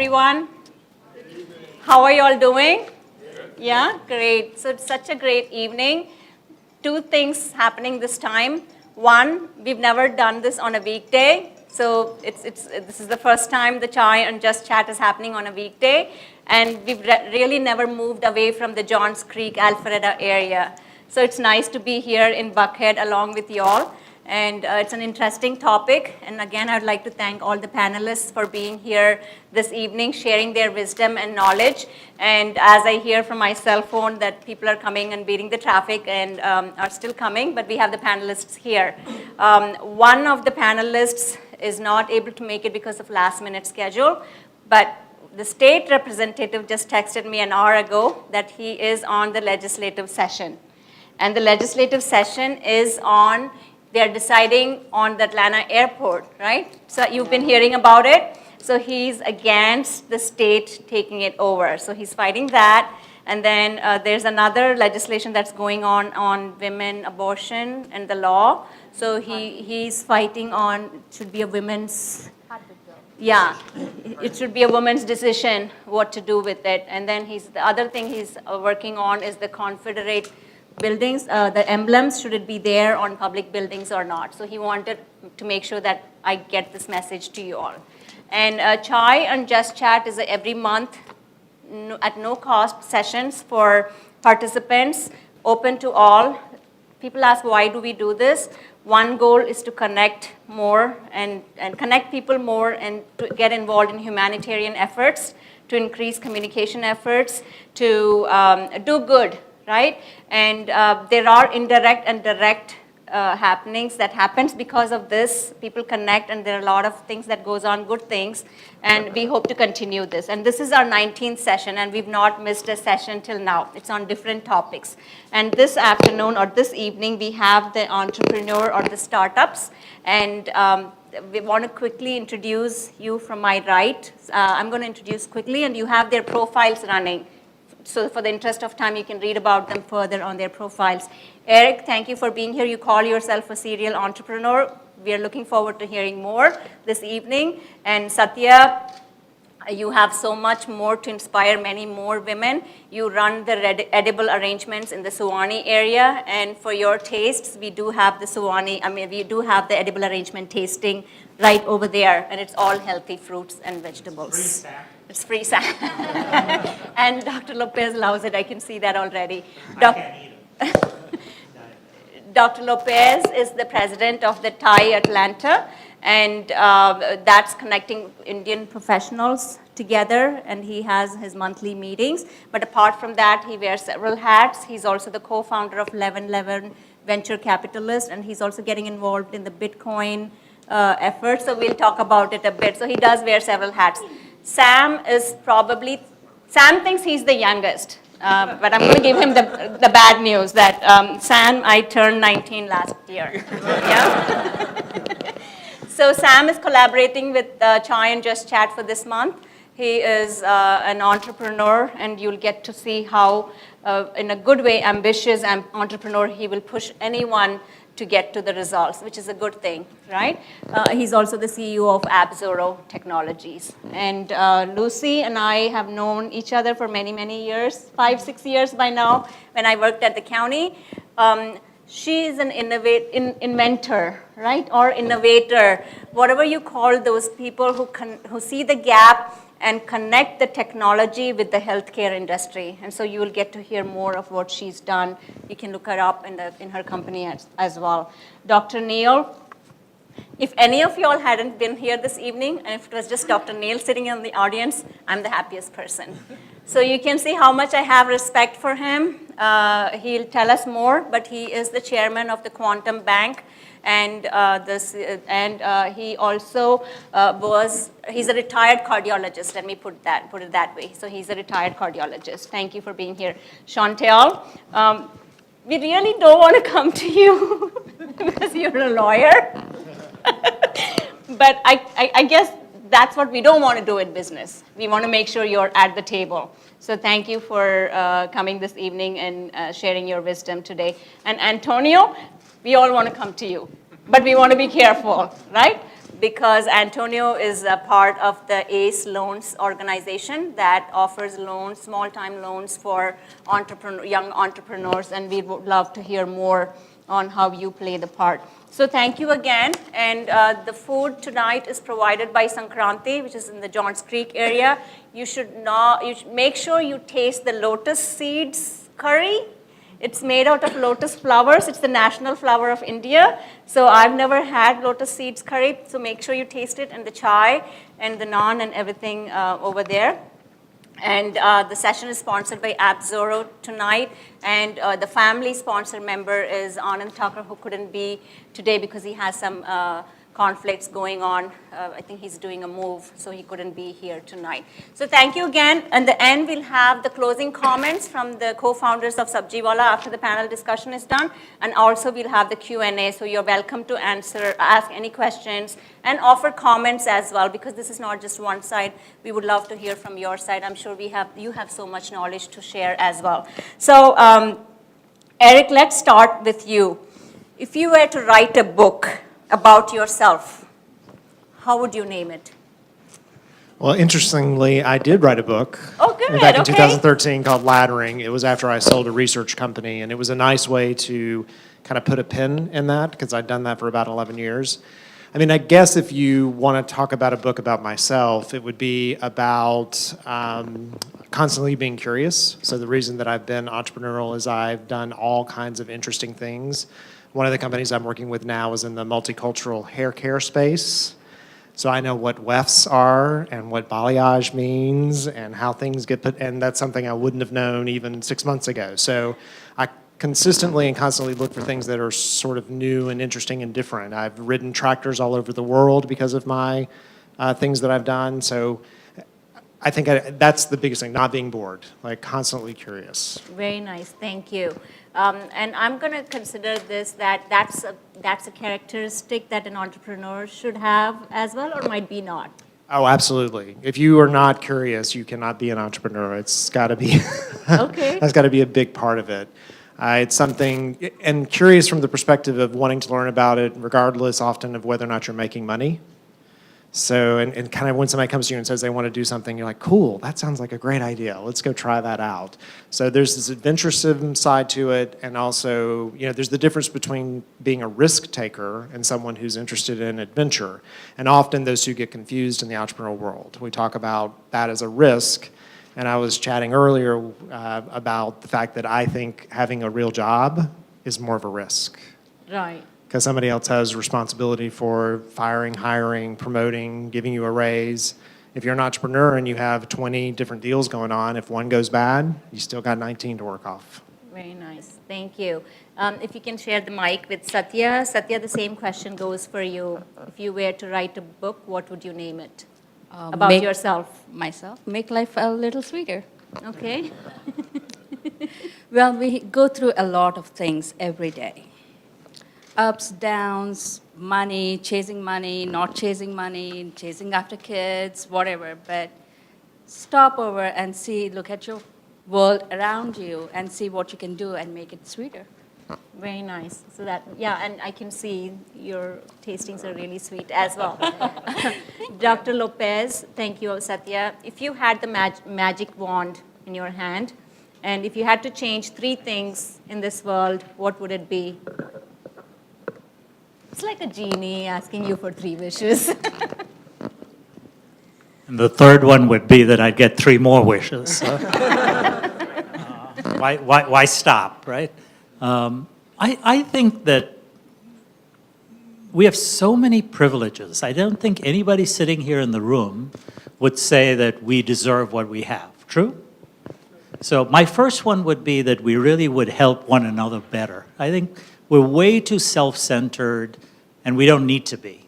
everyone. How are you all doing? Yeah, great. So it's such a great evening. Two things happening this time. One, we've never done this on a weekday. So this is the first time the Chai and Just Chat is happening on a weekday. And we've really never moved away from the Johns Creek, Alpharetta area. So it's nice to be here in Buckhead along with you all. And it's an interesting topic. And again, I'd like to thank all the panelists for being here this evening, sharing their wisdom and knowledge. And as I hear from my cell phone that people are coming and beating the traffic and are still coming, but we have the panelists here. One of the panelists is not able to make it because of last-minute schedule, but the state representative just texted me an hour ago that he is on the legislative session. And the legislative session is on, they're deciding on the Atlanta airport, right? So you've been hearing about it. So he's against the state taking it over. So he's fighting that. And then there's another legislation that's going on women abortion and the law. So he's fighting on, should be a women's, yeah, it should be a woman's decision what to do with it. And then the other thing he's working on is the Confederate buildings, the emblems, should it be there on public buildings or not? So he wanted to make sure that I get this message to you all. And Chai and Just Chat is every month at no cost sessions for participants, open to all. People ask, why do we do this? One goal is to connect more and connect people more and to get involved in humanitarian efforts, to increase communication efforts, to do good. Right? And there are indirect and direct happenings that happens because of this. People connect, and there are a lot of things that goes on, good things, and we hope to continue this. And this is our 19th session, and we've not missed a session till now. It's on different topics. And this afternoon or this evening, we have the entrepreneur or the startups, and we want to quickly introduce you from my right. I'm going to introduce quickly, and you have their profiles running. So for the interest of time, you can read about them further on their profiles. Eric, thank you for being here. You call yourself a serial entrepreneur. We are looking forward to hearing more this evening. And Satya, you have so much more to inspire many more women. You run the edible arrangements in the Suwannee area. And for your tastes, we do have we do have the edible arrangement tasting right over there. And it's all healthy fruits and vegetables. It's free snack. And Dr. Lopez loves it. I can see that already. Dr. Lopez is the president of the Thai Atlanta, and that's connecting Indian professionals together, and he has his monthly meetings. But apart from that, he wears several hats. He's also the co-founder of 1111 Venture Capitalist, and he's also getting involved in the Bitcoin effort. So we'll talk about it a bit. So he does wear several hats. Sam thinks he's the youngest, but I'm going to give him the bad news that Sam, I turned 19 last year. Yeah? So Sam is collaborating with Chai and Just Chat for this month. He is an entrepreneur, and you'll get to see how, in a good way, ambitious entrepreneur, he will push anyone to get to the results, which is a good thing, right? He's also the CEO of AppZoro Technologies. And Lucy and I have known each other for many, many years, 5-6 years by now, when I worked at the county. She is an inventor, right? Or innovator, whatever you call those people who see the gap and connect the technology with the healthcare industry. And so you will get to hear more of what she's done. You can look her up in her company as well. Dr. Neil, if any of you all hadn't been here this evening, and if it was just Dr. Neil sitting in the audience, I'm the happiest person. So you can see how much I have respect for him. He'll tell us more, but he is the chairman of the Quantum Bank. And he also he's a retired cardiologist. Let me put it that way. So he's a retired cardiologist. Thank you for being here. Chantel, we really don't want to come to you because you're a lawyer. But I guess that's what we don't want to do in business. We want to make sure you're at the table. So thank you for coming this evening and sharing your wisdom today. And Antonio, we all want to come to you, but we want to be careful, right? because Antonio is a part of the ACE Loans organization that offers loans, small-time loans for young entrepreneurs, and we would love to hear more on how you play the part. So thank you again, and the food tonight is provided by Sankranti, which is in the Johns Creek area. You should make sure you taste the lotus seeds curry. It's made out of lotus flowers. It's the national flower of India. So I've never had lotus seeds curry, so make sure you taste it, and the chai and the naan and everything over there. And the session is sponsored by AppZoro tonight, and the family sponsor member is Anand Thakur, who couldn't be today because he has some conflicts going on. I think he's doing a move, so he couldn't be here tonight. So thank you again. At the end, we'll have the closing comments from the co-founders of Sabjiwala after the panel discussion is done, and also we'll have the Q&A, so you're welcome to ask any questions and offer comments as well, because this is not just one side. We would love to hear from your side. I'm sure you have so much knowledge to share as well. So Eric, let's start with you. If you were to write a book about yourself, how would you name it? Well, interestingly, I did write a book back in 2013 called Laddering. It was after I sold a research company, and it was a nice way to kind of put a pin in that, because I'd done that for about 11 years. I mean, I guess if you want to talk about a book about myself, it would be about constantly being curious. So the reason that I've been entrepreneurial is I've done all kinds of interesting things. One of the companies I'm working with now is in the multicultural hair care space. So I know what wefts are and what balayage means and how things get put, and that's something I wouldn't have known even 6 months ago. So I consistently and constantly look for things that are sort of new and interesting and different. I've ridden tractors all over the world because of my things that I've done. So I think that's the biggest thing, not being bored, like constantly curious. Very nice, thank you. And I'm going to consider this that's a characteristic that an entrepreneur should have as well, or might be not. Oh, absolutely. If you are not curious, you cannot be an entrepreneur. It's got to be, okay. That's got to be a big part of it. It's something, and curious from the perspective of wanting to learn about it, regardless often of whether or not you're making money. So, and kind of when somebody comes to you and says they want to do something, you're like, cool, that sounds like a great idea. Let's go try that out. So there's this adventuresome side to it, and also, there's the difference between being a risk taker and someone who's interested in adventure. And often those two get confused in the entrepreneurial world. We talk about that as a risk, and I was chatting earlier about the fact that I think having a real job is more of a risk. Right. Because somebody else has responsibility for firing, hiring, promoting, giving you a raise. If you're an entrepreneur and you have 20 different deals going on, if one goes bad, you still got 19 to work off. Very nice, thank you. If you can share the mic with Satya. Satya, the same question goes for you. If you were to write a book, what would you name it? About yourself. Myself. Make life a little sweeter. Okay. Well, we go through a lot of things every day. Ups, downs, money, not chasing money, chasing after kids, whatever. But stop over and look at your world around you and see what you can do and make it sweeter. Very nice. So and I can see your tastings are really sweet as well. Dr. Lopez, thank you, Satya. If you had the magic wand in your hand, and if you had to change 3 things in this world, what would it be? It's like a genie asking you for 3 wishes. And the third one would be that I'd get 3 more wishes. So. Why stop, right? I think that we have so many privileges. I don't think anybody sitting here in the room would say that we deserve what we have. True? So my first one would be that we really would help one another better. I think we're way too self-centered, and we don't need to be.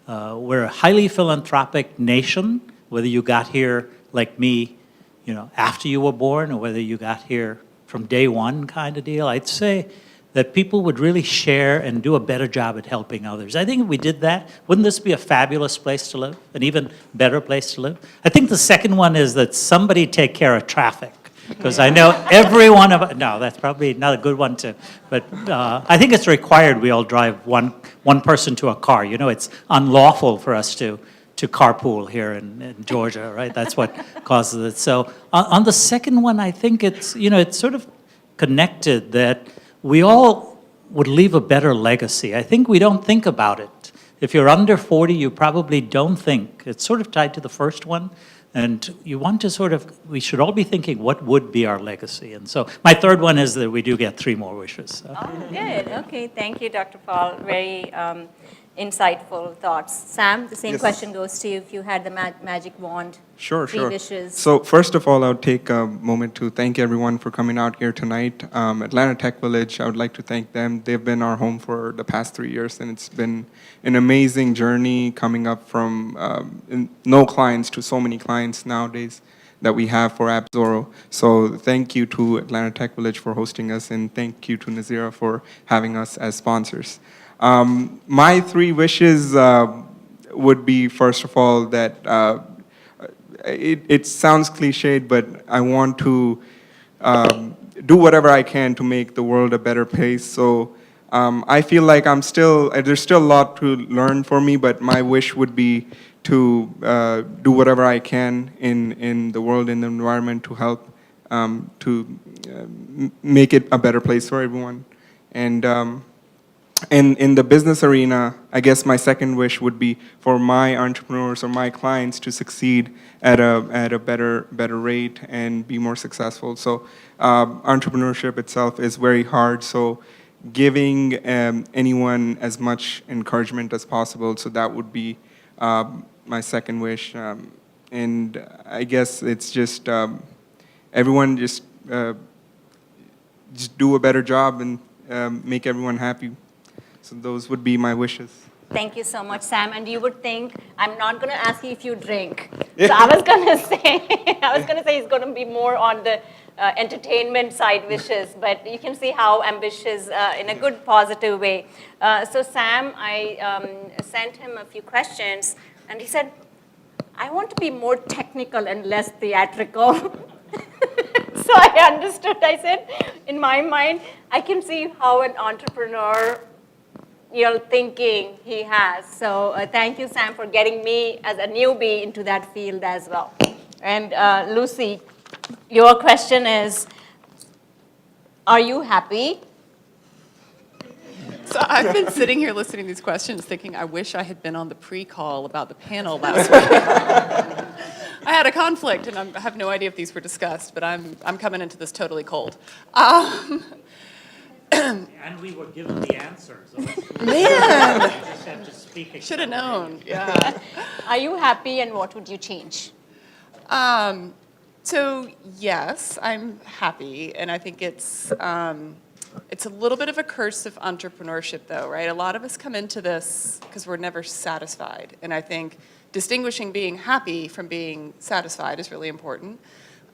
We're a highly philanthropic nation, whether you got here like me, after you were born, or whether you got here from day one kind of deal. I'd say that people would really share and do a better job at helping others. I think if we did that, wouldn't this be a fabulous place to live, an even better place to live? I think the second one is that somebody take care of traffic. because I know every one of, no, that's probably not a good one too. But I think it's required we all drive one person to a car. You know, it's unlawful for us to carpool here in Georgia, right? That's what causes it. So on the second one, I think it's, you know, it's sort of connected that we all would leave a better legacy. I think we don't think about it. If you're under 40, you probably don't think. It's sort of tied to the first one. And you want to sort of, we should all be thinking, what would be our legacy? And so my third one is that we do get 3 more wishes. So. Oh, good. Okay, thank you, Dr. Paul. Very insightful thoughts. Sam, the same Yes. question goes to you if you had the magic wand. Sure, 3 sure. wishes. So first of all, I would take a moment to thank everyone for coming out here tonight. Atlanta Tech Village, I would like to thank them. They've been our home for the past 3 years, and it's been an amazing journey coming up from no clients to so many clients nowadays that we have for AppZoro. So thank you to Atlanta Tech Village for hosting us, and thank you to Nazira for having us as sponsors. My 3 wishes would be, first of all, that it sounds cliched, but I want to do whatever I can to make the world a better place. So I feel like there's still a lot to learn for me, but my wish would be to do whatever I can in the world, in the environment, to help to make it a better place for everyone. And in the business arena, I guess my second wish would be for my entrepreneurs or my clients to succeed at a better rate and be more successful. So entrepreneurship itself is very hard. So giving anyone as much encouragement as possible. So that would be my second wish. And I guess it's just everyone just do a better job and make everyone happy. So those would be my wishes. Thank you so much, Sam. And you would think I'm not going to ask you if you drink. So I was going to say, it's going to be more on the entertainment side wishes, but you can see how ambitious in a good, positive way. So Sam, I sent him a few questions, and he said, I want to be more technical and less theatrical. So I understood. I said, in my mind, I can see how an entrepreneur thinking he has. So thank you, Sam, for getting me as a newbie into that field as well. And Lucy, your question is, are you happy? So I've been sitting here listening to these questions thinking, I wish I had been on the pre-call about the panel last week. I had a conflict, and I have no idea if these were discussed, but I'm coming into this totally cold. And we were given the answers. Man! Just have to speak. Should have known, yeah. Are you happy, and what would you change? So yes, I'm happy, and I think it's a little bit of a curse of entrepreneurship, though, right? A lot of us come into this because we're never satisfied, and I think distinguishing being happy from being satisfied is really important.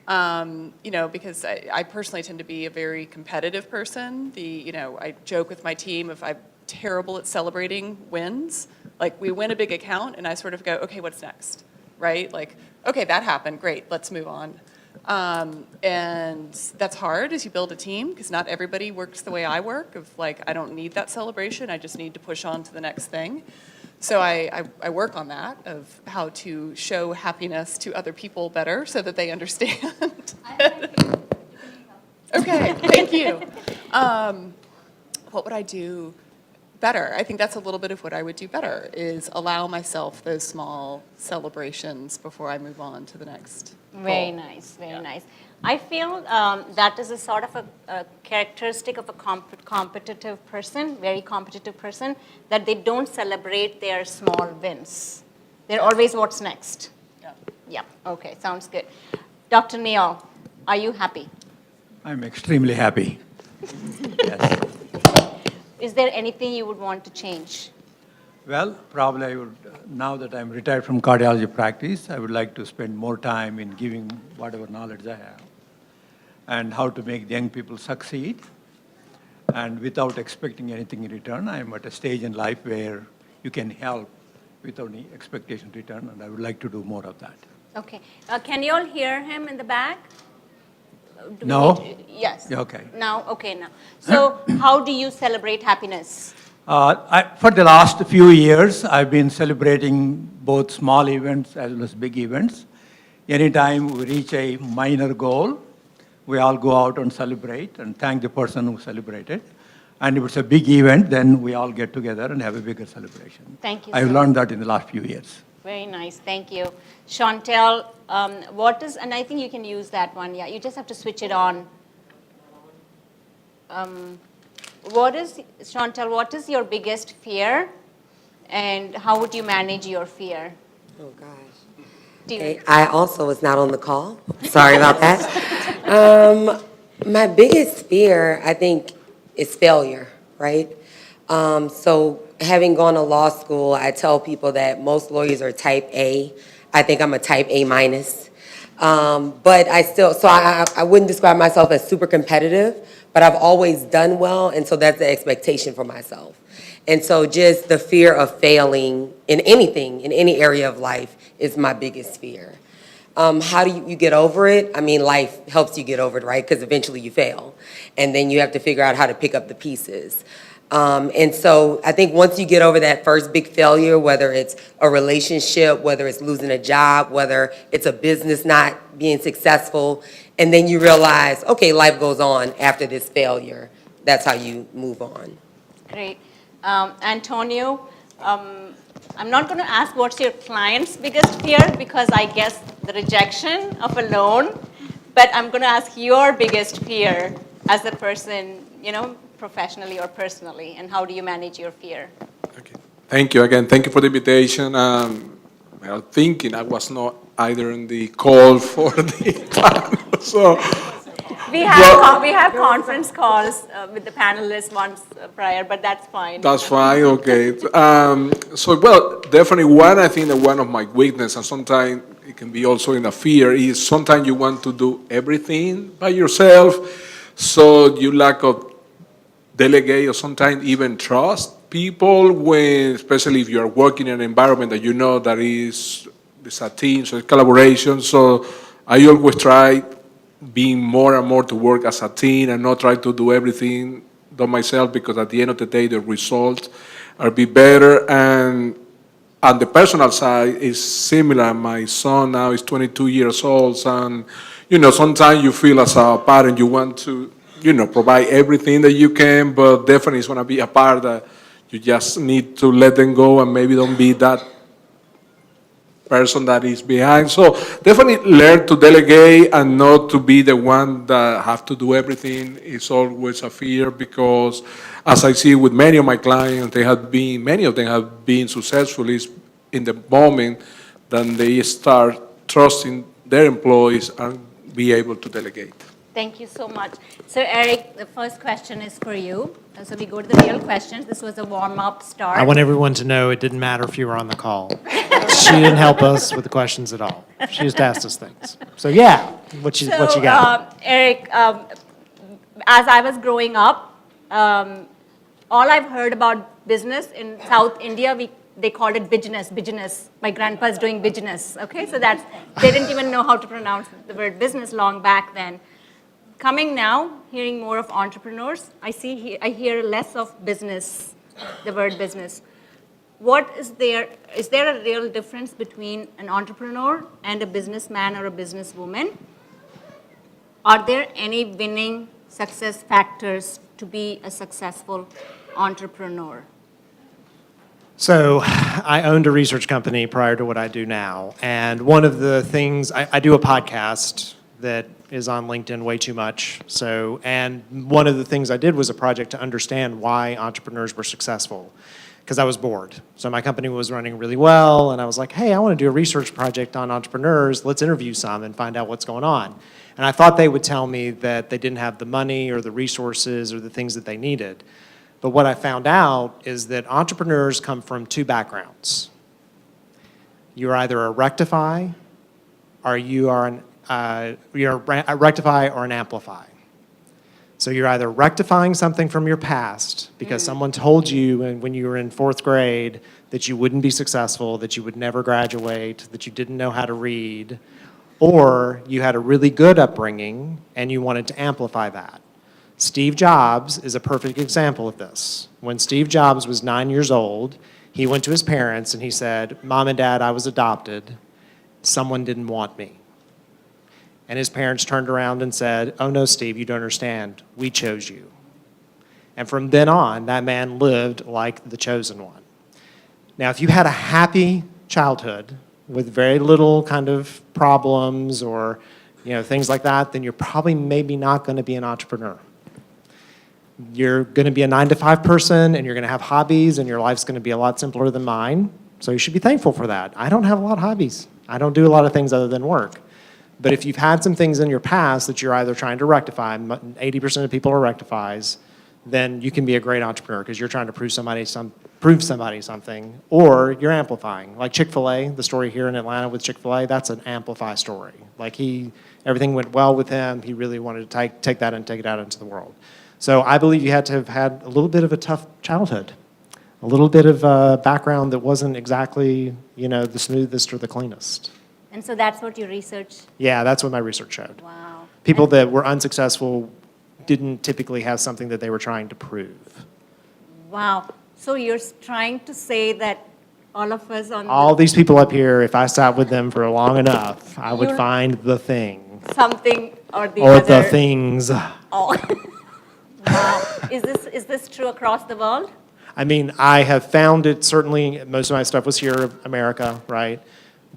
Because I personally tend to be a very competitive person. I joke with my team if I'm terrible at celebrating wins. Like, we win a big account, and I sort of go, okay, what's next, right? Like, okay, that happened, great, let's move on. And that's hard as you build a team, because not everybody works the way I work, of like, I don't need that celebration, I just need to push on to the next thing. So I work on that, of how to show happiness to other people better so that they understand. Okay, thank you. What would I do better? I think that's a little bit of what I would do better, is allow myself those small celebrations before I move on to the next Very goal. nice, very nice. I feel that is a sort of a characteristic of a competitive person, very competitive person, that they don't celebrate their small wins. They're always what's next. Yeah. Yeah, okay, sounds good. Dr. Neal, are you happy? I'm extremely happy. Yes. Is there anything you would want to change? Well, probably I would, now that I'm retired from cardiology practice, I would like to spend more time in giving whatever knowledge I have and how to make young people succeed. And without expecting anything in return, I'm at a stage in life where you can help without any expectation in return, and I would like to do more of that. Okay, can you all hear him in the back? Do we No? need to- Yes. Okay. Now, okay, now. So how do you celebrate happiness? For the last few years, I've been celebrating both small events as well as big events. Anytime we reach a minor goal, we all go out and celebrate and thank the person who celebrated. And if it's a big event, then we all get together and have a bigger celebration. Thank you, I've sir. learned that in the last few years. Very nice, thank you. Chantel, what is, and I think you can use that one, yeah, you just have to switch it on. Chantel, what is your biggest fear and how would you manage your fear? Oh, gosh. Do you- Okay, I also was not on the call. Sorry about that. My biggest fear, I think, is failure, right? So having gone to law school, I tell people that most lawyers are type A. I think I'm a type A minus. But I wouldn't describe myself as super competitive, but I've always done well, and so that's the expectation for myself. And so just the fear of failing in anything, in any area of life, is my biggest fear. How do you get over it? I mean, life helps you get over it, right? Because eventually you fail. And then you have to figure out how to pick up the pieces. And so I think once you get over that first big failure, whether it's a relationship, whether it's losing a job, whether it's a business not being successful, and then you realize, okay, life goes on after this failure. That's how you move on. Great. Antonio, I'm not going to ask what's your client's biggest fear because I guess the rejection of a loan, but I'm going to ask your biggest fear as a person, professionally or personally, and how do you manage your fear? Okay. Thank you again. Thank you for the invitation. Well, thinking I was not either in the call for the panel, so We have conference calls with the panelists once prior, but that's fine. that's fine. Okay. Well, definitely I think that one of my weaknesses, and sometimes it can be also in a fear, is sometimes you want to do everything by yourself, so you lack of delegate or sometimes even trust people when, especially if you are working in an environment that you know that it's a team, so it's collaboration. So I always try being more and more to work as a team and not try to do everything by myself, because at the end of the day, the results are be better. And on the personal side, is similar. My son now is 22 years old, and sometimes you feel as a parent you want to provide everything that you can, but definitely it's going to be a part that you just need to let them go and maybe don't be that person that is behind. So definitely learn to delegate and not to be the one that have to do everything. It's always a fear, because as I see with many of my clients, many of them have been successful is in the moment that they start trusting their employees and be able to delegate. Thank you so much. So Eric, the first question is for you. So we go to the real questions. This was a warm-up start. I want everyone to know it didn't matter if you were on the call. She didn't help us with the questions at all. She just asked us things. So yeah, what you got? Eric, as I was growing up, all I've heard about business in South India, they called it business. My grandpa's doing business, okay? So they didn't even know how to pronounce the word business long back then. Coming now, hearing more of entrepreneurs, I hear less of business, the word business. Is there a real difference between an entrepreneur and a businessman or a businesswoman? Are there any winning success factors to be a successful entrepreneur? So I owned a research company prior to what I do now. And one of the things, I do a podcast that is on LinkedIn way too much. And one of the things I did was a project to understand why entrepreneurs were successful, because I was bored. So my company was running really well, and I was like, hey, I want to do a research project on entrepreneurs. Let's interview some and find out what's going on. And I thought they would tell me that they didn't have the money or the resources or the things that they needed. But what I found out is that entrepreneurs come from two backgrounds. You're either a rectify, or you're a rectify or an amplify. So you're either rectifying something from your past because someone told you when you were in 4th grade that you wouldn't be successful, that you would never graduate, that you didn't know how to read, or you had a really good upbringing and you wanted to amplify that. Steve Jobs is a perfect example of this. When Steve Jobs was 9 years old, he went to his parents and he said, "Mom and Dad, I was adopted. Someone didn't want me." And his parents turned around and said, "Oh no, Steve, you don't understand. We chose you." And from then on, that man lived like the chosen one. Now, if you had a happy childhood with very little kind of problems or things like that, then you're probably maybe not going to be an entrepreneur. You're going to be a 9-to-5 person, and you're going to have hobbies, and your life's going to be a lot simpler than mine. So you should be thankful for that. I don't have a lot of hobbies. I don't do a lot of things other than work. But if you've had some things in your past that you're either trying to rectify, 80% of people are rectifies, then you can be a great entrepreneur because you're trying to prove somebody something, or you're amplifying. Like Chick-fil-A, the story here in Atlanta with Chick-fil-A, that's an amplify story. Like everything went well with him. He really wanted to take that and take it out into the world. So I believe you had to have had a little bit of a tough childhood, a little bit of a background that wasn't exactly, the smoothest or the cleanest. And so that's what your research, Yeah, that's what my research showed. wow. People that were unsuccessful didn't typically have something that they were trying to prove. Wow. So you're trying to say that all of us on All these people up here, if I sat with them for long enough, I would You're- find the thing something or the or other. the things. Oh. Wow. Is this true across the world? I mean, I have found it, certainly, most of my stuff was here, America, right?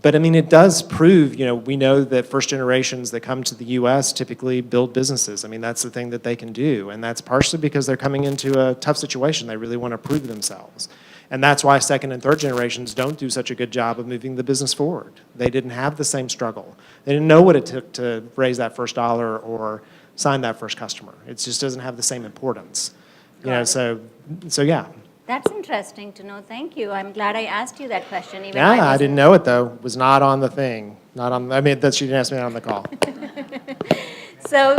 But I mean, it does prove, we know that first generations that come to the US typically build businesses. I mean, that's the thing that they can do. And that's partially because they're coming into a tough situation. They really want to prove themselves. And that's why second and third generations don't do such a good job of moving the business forward. They didn't have the same struggle. They didn't know what it took to raise that first dollar or sign that first customer. It just doesn't have the same importance. So yeah. That's interesting to know. Thank you. I'm glad I asked you that question. Even Yeah, I wasn't- didn't know it though. Was not on the thing. She didn't ask me on the call. So,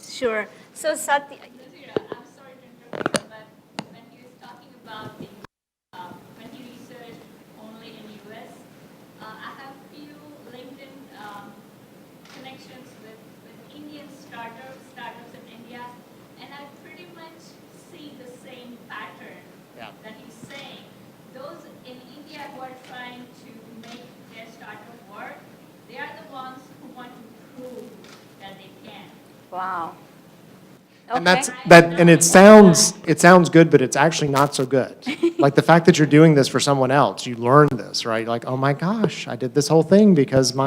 sure. So Satya, I'm sorry to interrupt you, but when he was talking about when he researched only in U.S., I have few LinkedIn connections with Indian startups in India, and I pretty much see the same pattern that he's saying. Those in India who are trying to make their startup work, they are the ones who want to prove that they can. wow. And Okay. and it sounds good, but it's actually not so good. Like the fact that you're doing this for someone else, you learn this, right? Like, oh my gosh, I did this whole thing because my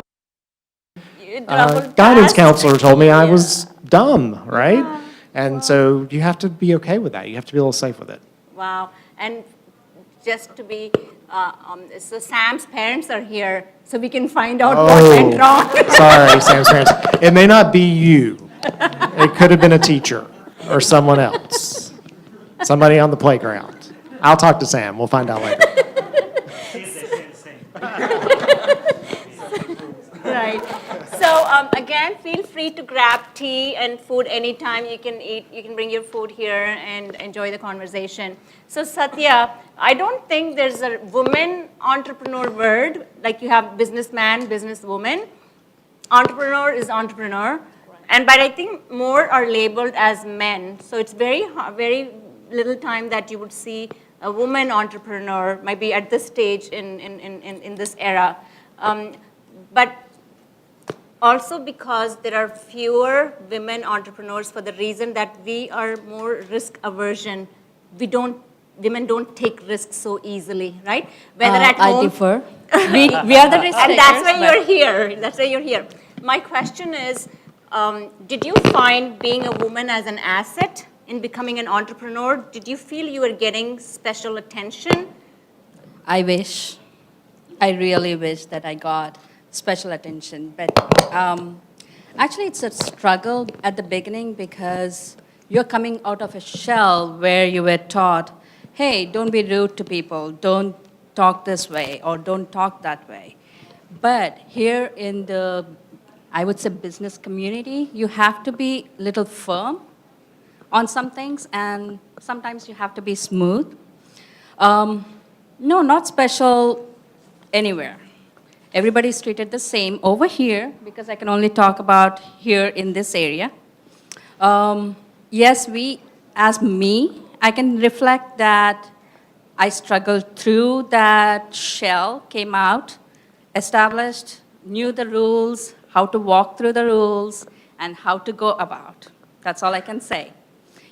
You double guidance task. counselor told me I was dumb, right? And so you have to be okay with that. You have to be a little safe with it. Wow. And just to be, so Sam's parents are here, so we can find out what went wrong. Sorry, Sam's parents. It may not be you. It could have been a teacher or someone else. Somebody on the playground. I'll talk to Sam. We'll find out later. Right. So again, feel free to grab tea and food anytime. You can eat. You can bring your food here and enjoy the conversation. So Satya, I don't think there's a woman entrepreneur word like you have businessman, businesswoman. Entrepreneur is entrepreneur, but I think more are labeled as men. So it's very little time that you would see a woman entrepreneur, maybe at this stage in this era. But also because there are fewer women entrepreneurs for the reason that we are more risk aversion. Women don't take risks so easily, right? Whether at home. I differ. we are the risk And that's why takers, you're here. That's why you're here. My question is, did you find being a woman as an asset in becoming an entrepreneur? Did you feel you were getting special attention? I wish. I really wish that I got special attention. But actually, it's a struggle at the beginning because you're coming out of a shell where you were taught, hey, don't be rude to people, don't talk this way, or don't talk that way. But here in the, I would say, business community, you have to be a little firm on some things, and sometimes you have to be smooth. No, not special anywhere. Everybody's treated the same. Over here, because I can only talk about here in this area, yes, as me, I can reflect that I struggled through that shell, came out, established, knew the rules, how to walk through the rules, and how to go about. That's all I can say.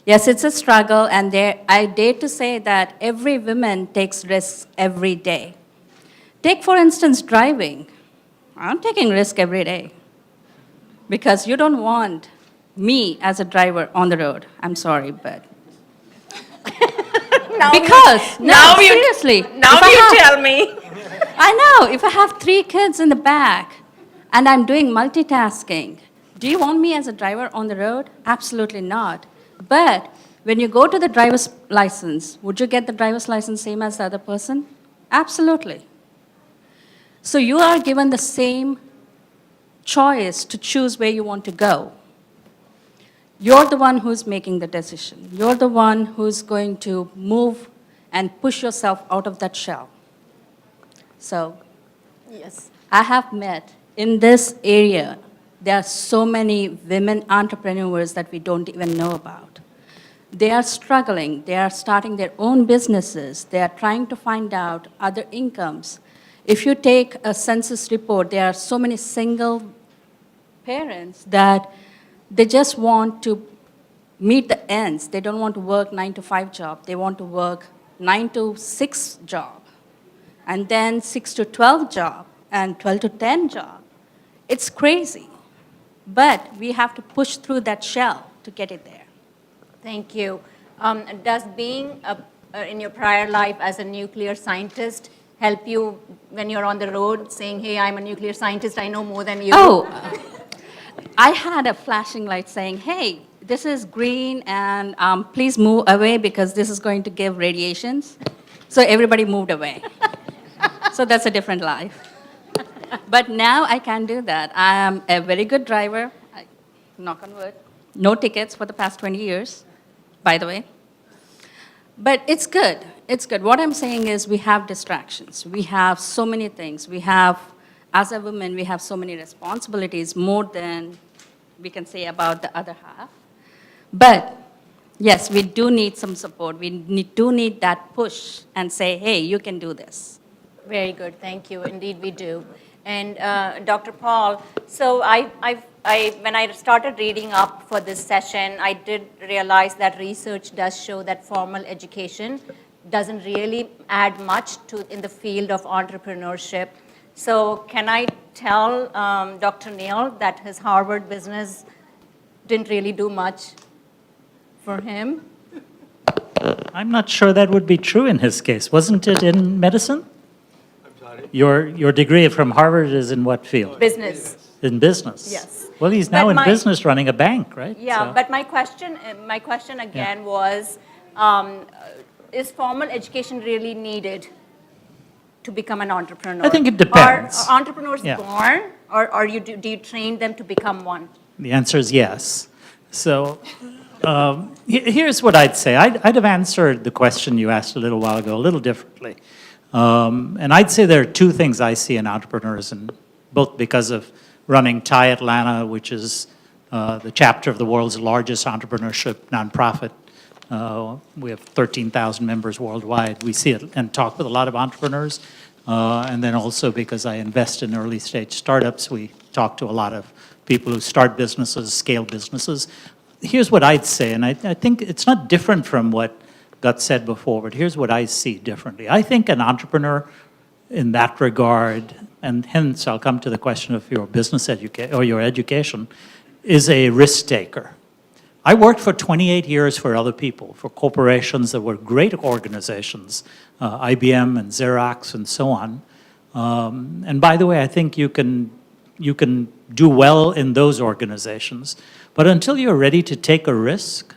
Yes, it's a struggle, and I dare to say that every woman takes risks every day. Take, for instance, driving. I'm taking risk every day because you don't want me as a driver on the road. I'm sorry, but seriously. Now you tell me. I know, if I have 3 kids in the back and I'm doing multitasking, do you want me as a driver on the road? Absolutely not. But when you go to the driver's license, would you get the driver's license same as the other person? Absolutely. So you are given the same choice to choose where you want to go. You're the one who's making the decision. You're the one who's going to move and push yourself out of that shell. So, Yes. I have met in this area, there are so many women entrepreneurs that we don't even know about. They are struggling. They are starting their own businesses. They are trying to find out other incomes. If you take a census report, there are so many single parents that they just want to meet the ends. They don't want to work 9-to-5 job. They want to work 9-to-6 job, and then 6-to-12 job, and 12-to-10 job. It's crazy. But we have to push through that shell to get it there. Thank you. Does being in your prior life as a nuclear scientist help you when you're on the road saying, hey, I'm a nuclear scientist, I know more than you? Oh, I had a flashing light saying, hey, this is green, and please move away because this is going to give radiations. So everybody moved away. So that's a different life. But now I can do that. I am a very good driver. Knock on wood. No tickets for the past 20 years, by the way. But it's good. It's good. What I'm saying is we have distractions. We have so many things. We have, as a woman, we have so many responsibilities, more than we can say about the other half. But yes, we do need some support. We do need that push and say, hey, you can do this. Very good, thank you. Indeed, we do. And Dr. Paul, so when I started reading up for this session, I did realize that research does show that formal education doesn't really add much in the field of entrepreneurship. So can I tell Dr. Neal that his Harvard business didn't really do much for him? I'm not sure that would be true in his case. Wasn't it in medicine? I'm sorry? Your degree from Harvard is in what field? Business. In business? Yes. Well, he's now But in business running a bank, right? Yeah, So- but my question again was, is formal education really needed to become an entrepreneur? I think it depends. Are entrepreneurs Yeah. born, or do you train them to become one? The answer is yes. So here's what I'd say. I'd have answered the question you asked a little while ago a little differently. And I'd say there are 2 things I see in entrepreneurs, and both because of running TIE Atlanta, which is the chapter of the world's largest entrepreneurship nonprofit. We have 13,000 members worldwide. We see it and talk with a lot of entrepreneurs. And then also because I invest in early stage startups, we talk to a lot of people who start businesses, scale businesses. Here's what I'd say, and I think it's not different from what got said before, but here's what I see differently. I think an entrepreneur in that regard, and hence I'll come to the question of your business education or your education, is a risk taker. I worked for 28 years for other people, for corporations that were great organizations, IBM and Xerox and so on. And by the way, I think you can do well in those organizations. But until you're ready to take a risk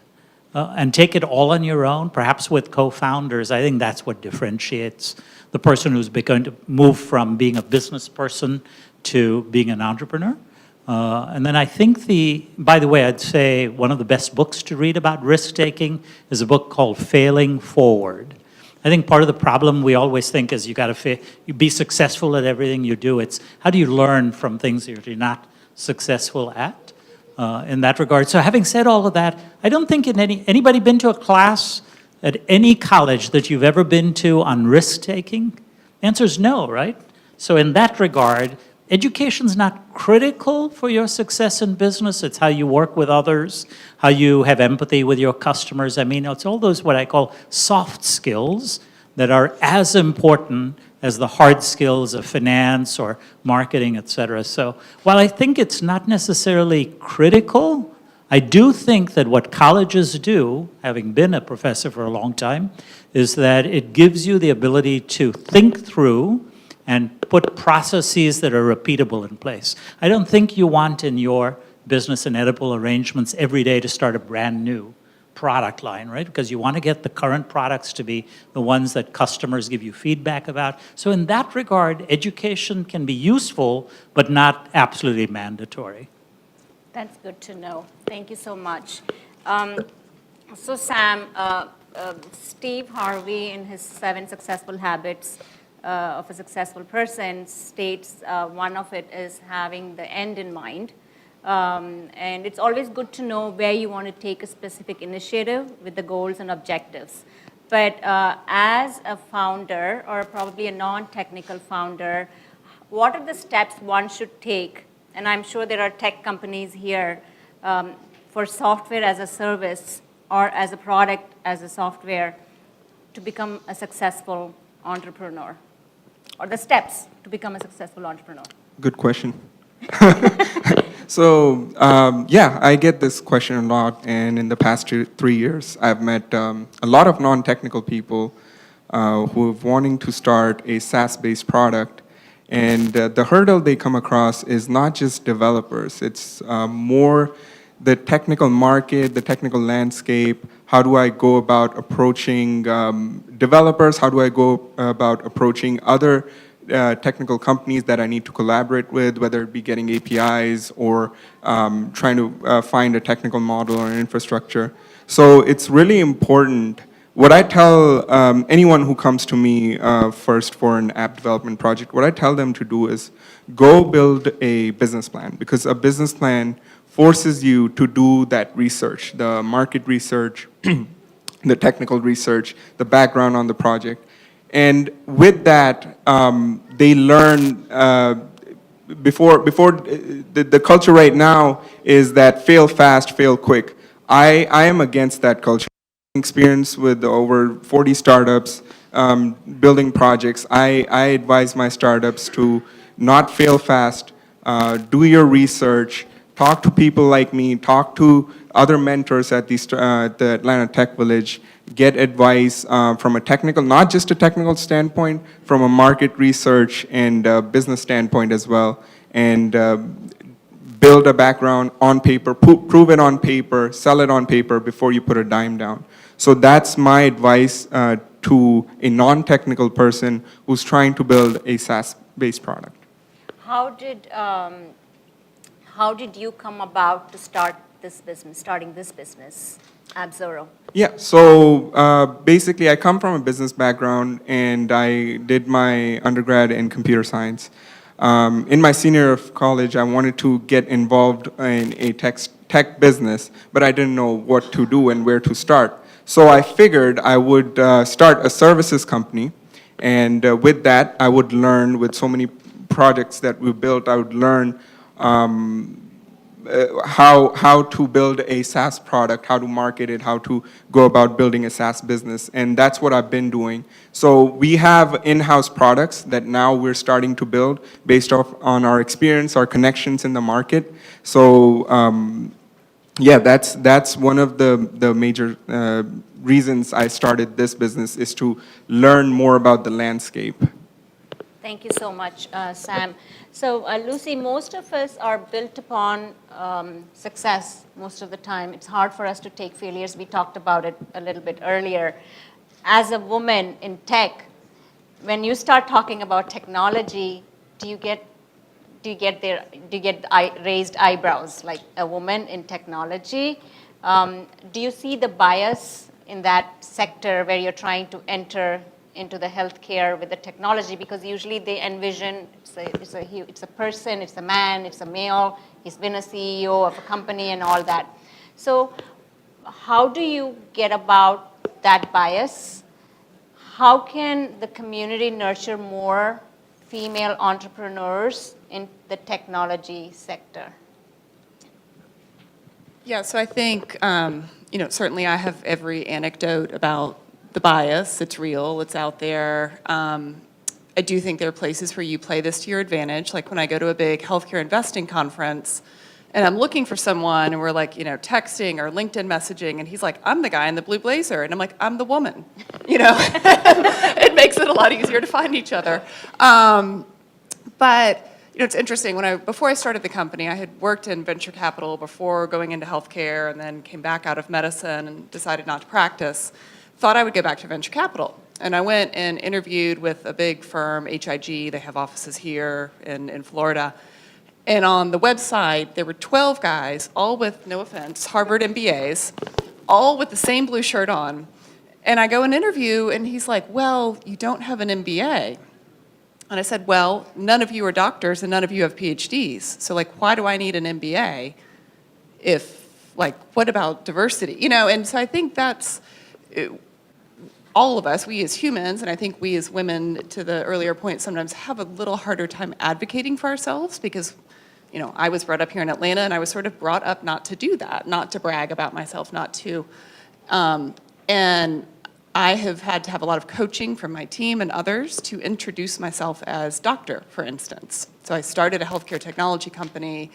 and take it all on your own, perhaps with co-founders, I think that's what differentiates the person who's going to move from being a business person to being an entrepreneur. And then I think by the way, I'd say one of the best books to read about risk-taking is a book called Failing Forward. I think part of the problem we always think is you you be successful at everything you do. It's how do you learn from things that you're not successful at in that regard. So having said all of that, I don't think anybody been to a class at any college that you've ever been to on risk-taking? The answer is no, right? So in that regard, education's not critical for your success in business. It's how you work with others, how you have empathy with your customers. I mean, it's all those what I call soft skills that are as important as the hard skills of finance or marketing, et cetera. So while I think it's not necessarily critical, I do think that what colleges do, having been a professor for a long time, is that it gives you the ability to think through and put processes that are repeatable in place. I don't think you want in your business and edible arrangements every day to start a brand new product line, right? Because you want to get the current products to be the ones that customers give you feedback about. So in that regard, education can be useful, but not absolutely mandatory. That's good to know. Thank you so much. So Sam, Steve Harvey in his 7 Successful Habits of a Successful Person states one of it is having the end in mind. And it's always good to know where you want to take a specific initiative with the goals and objectives. But as a founder, or probably a non-technical founder, what are the steps one should take? And I'm sure there are tech companies here for software as a service or as a product as a software to become a successful entrepreneur, or the steps to become a successful entrepreneur. Good question. So, yeah, I get this question a lot, and in the past 3 years, I've met a lot of non-technical people who are wanting to start a SaaS-based product, and the hurdle they come across is not just developers, it's more the technical market, the technical landscape. How do I go about approaching developers? How do I go about approaching other technical companies that I need to collaborate with, whether it be getting APIs or trying to find a technical model or an infrastructure. So it's really important. What I tell anyone who comes to me first for an app development project, what I tell them to do is go build a business plan, because a business plan forces you to do that research, the market research, the technical research, the background on the project. And with that, they learn before the culture right now is that fail fast, fail quick. I am against that culture. Experience with over 40 startups, building projects. I advise my startups to not fail fast, do your research, talk to people like me, talk to other mentors at the Atlanta Tech Village, get advice from a technical, not just a technical standpoint, from a market research and business standpoint as well, and build a background on paper, prove it on paper, sell it on paper before you put a dime down. So that's my advice to a non-technical person who's trying to build a SaaS-based product. How did you come about to starting this business, AppZoro? Yeah, so basically I come from a business background and I did my undergrad in computer science. In my senior year of college, I wanted to get involved in a tech business, but I didn't know what to do and where to start. So I figured I would start a services company, and with that, I would learn with so many projects that we built, I would learn how to build a SaaS product, how to market it, how to go about building a SaaS business, and that's what I've been doing. So we have in-house products that now we're starting to build based on our experience, our connections in the market. So yeah, that's one of the major reasons I started this business, is to learn more about the landscape. Thank you so much, Sam. So, Lucy, most of us are built upon success most of the time. It's hard for us to take failures. We talked about it a little bit earlier. As a woman in tech, when you start talking about technology, do you get raised eyebrows, like a woman in technology? Do you see the bias in that sector where you're trying to enter into the healthcare with the technology? Because usually they envision it's a person, it's a man, it's a male, he's been a CEO of a company and all that. So how do you get about that bias? How can the community nurture more female entrepreneurs in the technology sector? Yeah, so I think, certainly I have every anecdote about the bias. It's real, it's out there. I do think there are places where you play this to your advantage. Like when I go to a big healthcare investing conference and I'm looking for someone and we're like, texting or LinkedIn messaging and he's like, I'm the guy in the blue blazer. And I'm like, I'm the woman. It makes it a lot easier to find each other. But it's interesting. Before I started the company, I had worked in venture capital before going into healthcare, and then came back out of medicine and decided not to practice. Thought I would go back to venture capital, and I went and interviewed with a big firm, HIG. They have offices here in Florida. And on the website, there were 12 guys, all with, no offense, Harvard MBAs, all with the same blue shirt on. And I go and interview, and he's like, well, you don't have an MBA. And I said, well, none of you are doctors and none of you have PhDs. So why do I need an MBA what about diversity? And so I think that's all of us, we as humans, and I think we as women, to the earlier point, sometimes have a little harder time advocating for ourselves because, I was brought up here in Atlanta and I was sort of brought up not to do that, not to brag about myself, not to, and I have had to have a lot of coaching from my team and others to introduce myself as doctor, for instance. So I started a healthcare technology company,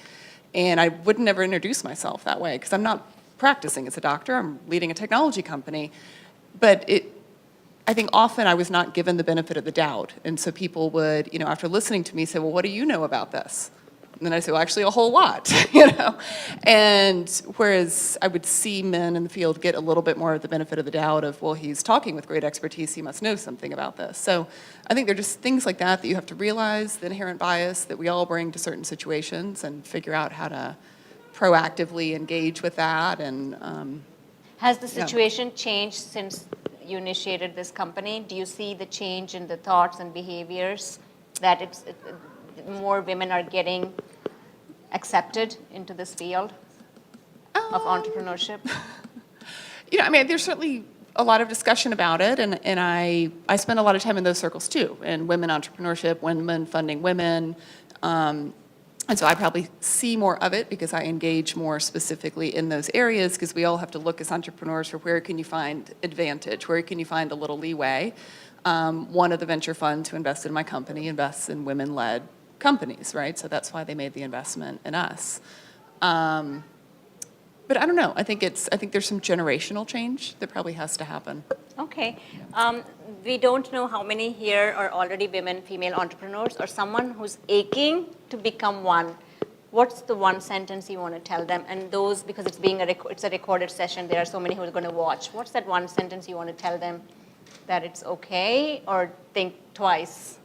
and I would never introduce myself that way because I'm not practicing as a doctor. I'm leading a technology company. But I think often I was not given the benefit of the doubt. And so people would, after listening to me, say, well, what do you know about this? And then I say, well, actually a whole lot, And whereas I would see men in the field get a little bit more of the benefit of the doubt of, well, he's talking with great expertise, he must know something about this. So I think there are just things like that you have to realize, the inherent bias that we all bring to certain situations and figure out how to proactively engage with that. And has the situation changed since you initiated this company? Do you see the change in the thoughts and behaviors that more women are getting accepted into this field of entrepreneurship? There's certainly a lot of discussion about it, and I spend a lot of time in those circles too, in women entrepreneurship, women funding women, and so I probably see more of it because I engage more specifically in those areas because we all have to look as entrepreneurs for where can you find advantage, where can you find a little leeway. One of the venture funds who invested in my company invests in women-led companies, right? So that's why they made the investment in us. But I don't know. I think there's some generational change that probably has to happen. Okay. We don't know how many here are already women, female entrepreneurs, or someone who's aching to become one. What's the one sentence you want to tell them? And those, because it's a recorded session, there are so many who are going to watch. What's that one sentence you want to tell them that it's okay, or think twice?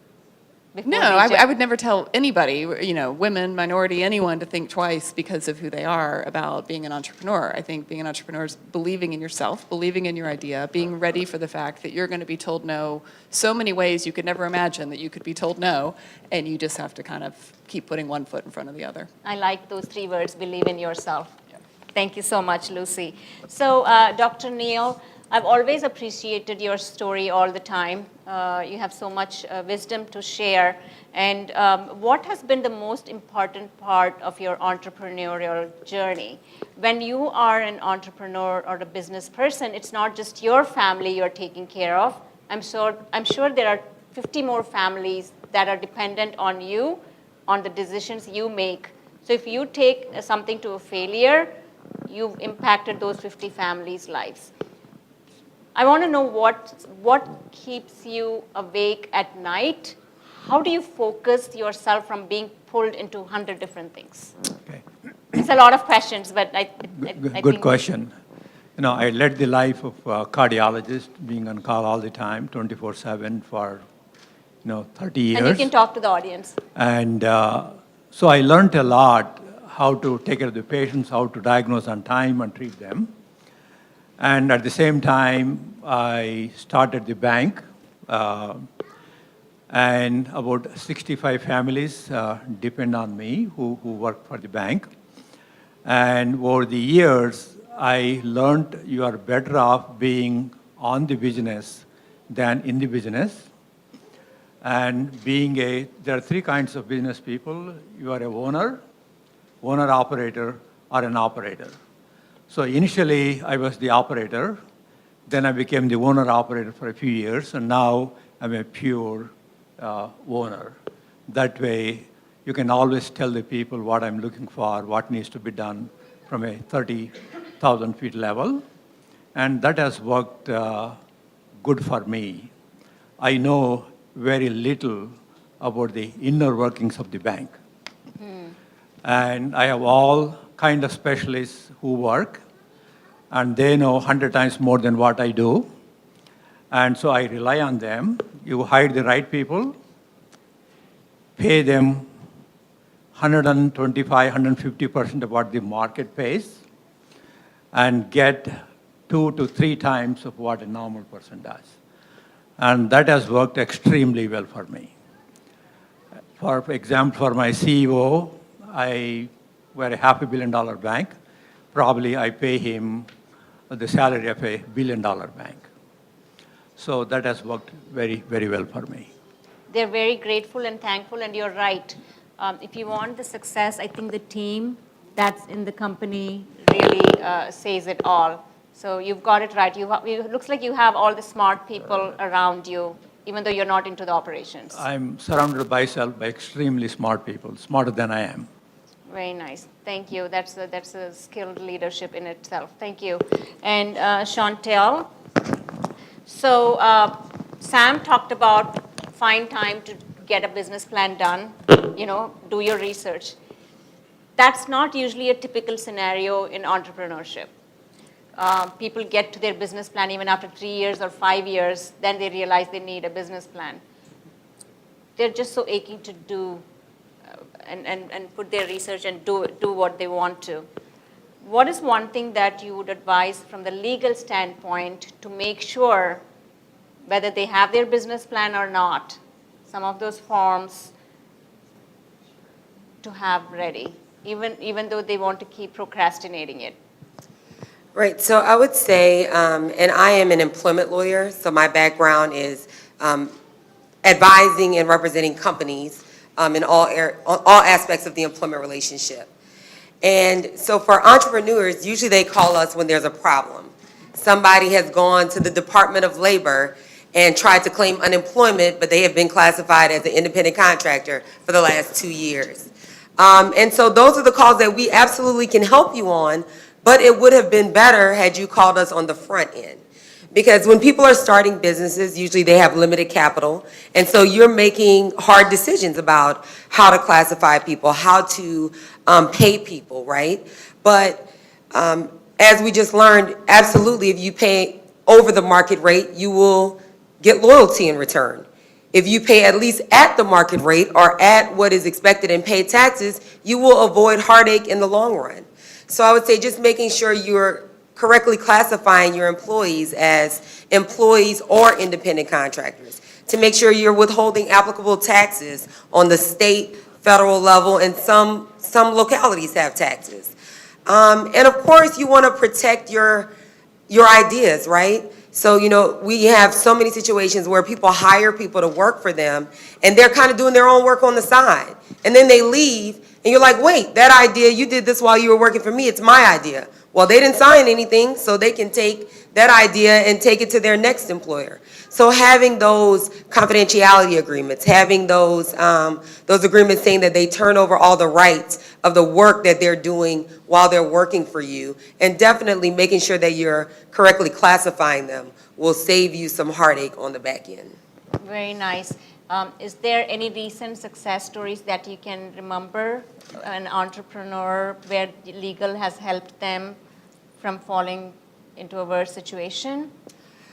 No, I would never tell anybody, women, minority, anyone, to think twice because of who they are about being an entrepreneur. I think being an entrepreneur is believing in yourself, believing in your idea, being ready for the fact that you're going to be told no so many ways you could never imagine that you could be told no, and you just have to kind of keep putting one foot in front of the other. I like those 3 words, believe in yourself. Yeah. Thank you so much, Lucy. So, Dr. Neal, I've always appreciated your story all the time. You have so much wisdom to share. And what has been the most important part of your entrepreneurial journey? When you are an entrepreneur or a business person, it's not just your family you're taking care of. I'm sure there are 50 more families that are dependent on you, on the decisions you make. So if you take something to a failure, you've impacted those 50 families' lives. I want to know what keeps you awake at night. How do you focus yourself from being pulled into 100 different things? Okay. It's a lot of questions, but I Good think question. I led the life of a cardiologist, being on call all the time, 24/7 for 30 years. And you can talk to the audience. And so I learned a lot how to take care of the patients, how to diagnose on time and treat them. And at the same time, I started the bank. And about 65 families depend on me who work for the bank. And over the years, I learned you are better off being on the business than in the business. And there are three kinds of business people. You are a owner-operator, or an operator. So initially, I was the operator. Then I became the owner-operator for a few years, and now I'm a pure owner. That way, you can always tell the people what I'm looking for, what needs to be done from a 30,000 feet level. And that has worked good for me. I know very little about the inner workings of the bank. And I have all kind of specialists who work, and they know 100 times more than what I do. And so I rely on them. You hire the right people, pay them 125, 150% of what the market pays, and get 2 to 3 times of what a normal person does. And that has worked extremely well for me. For example, for my CEO, we're a $500 million bank. Probably I pay him the salary of a $1 billion bank. So that has worked very, very well for me. They're very grateful and thankful, and you're right. If you want the success, I think the team that's in the company really says it all. So you've got it right. It looks like you have all the smart people around you, even though you're not into the operations. I'm surrounded by extremely smart people, smarter than I am. Very nice. Thank you. That's a skilled leadership in itself. Thank you. And Chantel, so Sam talked about find time to get a business plan done, do your research. That's not usually a typical scenario in entrepreneurship. People get to their business plan even after 3 years or 5 years, then they realize they need a business plan. They're just so aching to do and put their research and do what they want to. What is one thing that you would advise from the legal standpoint to make sure whether they have their business plan or not, some of those forms to have ready, even though they want to keep procrastinating it? Right, so I would say, and I am an employment lawyer, so my background is advising and representing companies in all aspects of the employment relationship. And so for entrepreneurs, usually they call us when there's a problem. Somebody has gone to the Department of Labor and tried to claim unemployment, but they have been classified as an independent contractor for the last 2 years. And so those are the calls that we absolutely can help you on, but it would have been better had you called us on the front end. Because when people are starting businesses, usually they have limited capital, and so you're making hard decisions about how to classify people, how to pay people, right? But as we just learned, absolutely, if you pay over the market rate, you will get loyalty in return. If you pay at least at the market rate or at what is expected and pay taxes, you will avoid heartache in the long run. So I would say just making sure you're correctly classifying your employees as employees or independent contractors, to make sure you're withholding applicable taxes on the state, federal level, and some localities have taxes. And of course, you want to protect your ideas, right? So, we have so many situations where people hire people to work for them, and they're kind of doing their own work on the side. And then they leave, and you're like, wait, that idea, you did this while you were working for me, it's my idea. Well, they didn't sign anything, so they can take that idea and take it to their next employer. So having those confidentiality agreements, having those agreements saying that they turn over all the rights of the work that they're doing while they're working for you, and definitely making sure that you're correctly classifying them will save you some heartache on the back end. Very nice. Is there any recent success stories that you can remember, an entrepreneur where legal has helped them from falling into a worse situation?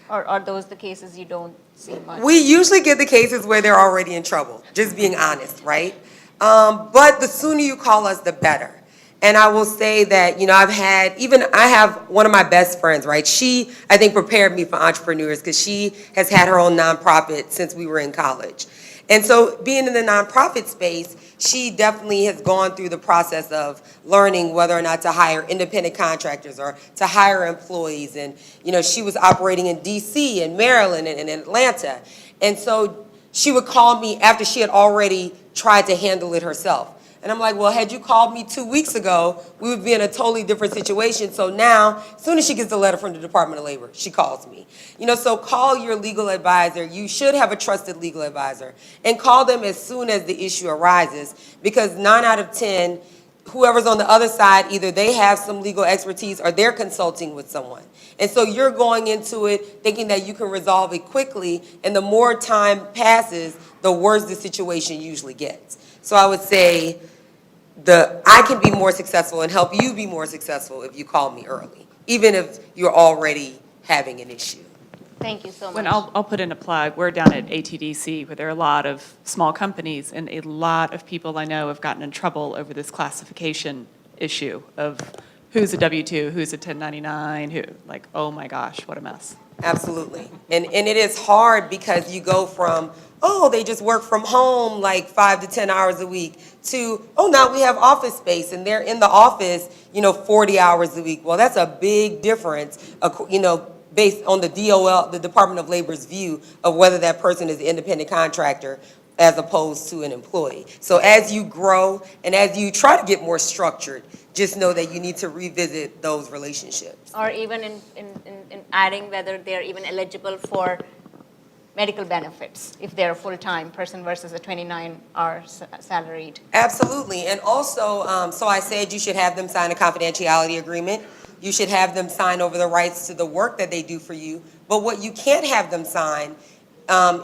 Or are those the cases you don't see much? We usually get the cases where they're already in trouble, just being honest, right? But the sooner you call us, the better. And I will say that, I have one of my best friends, right? She, I think, prepared me for entrepreneurs because she has had her own nonprofit since we were in college. And so being in the nonprofit space, she definitely has gone through the process of learning whether or not to hire independent contractors or to hire employees. And, she was operating in DC and Maryland and Atlanta. And so she would call me after she had already tried to handle it herself. And I'm like, well, had you called me 2 weeks ago, we would be in a totally different situation. So now, as soon as she gets the letter from the Department of Labor, she calls me. So call your legal advisor. You should have a trusted legal advisor. And call them as soon as the issue arises, because 9 out of 10, whoever's on the other side, either they have some legal expertise or they're consulting with someone. And so you're going into it thinking that you can resolve it quickly, and the more time passes, the worse the situation usually gets. So I would say I can be more successful and help you be more successful if you call me early, even if you're already having an issue. Thank you so much. When I'll put in a plug, we're down at ATDC, where there are a lot of small companies, and a lot of people I know have gotten in trouble over this classification issue of who's a W-2, who's a 1099, oh my gosh, what a mess. Absolutely. And it is hard because you go from, they just work from home like 5 to 10 hours a week to, now we have office space and they're in the office, 40 hours a week. Well, that's a big difference, based on the DOL, the Department of Labor's view of whether that person is an independent contractor as opposed to an employee. So as you grow and as you try to get more structured, just know that you need to revisit those relationships. Or even in adding whether they're even eligible for medical benefits if they're a full-time person versus a 29-hour salaried. Absolutely. And also, so I said you should have them sign a confidentiality agreement. You should have them sign over the rights to the work that they do for you. But what you can't have them sign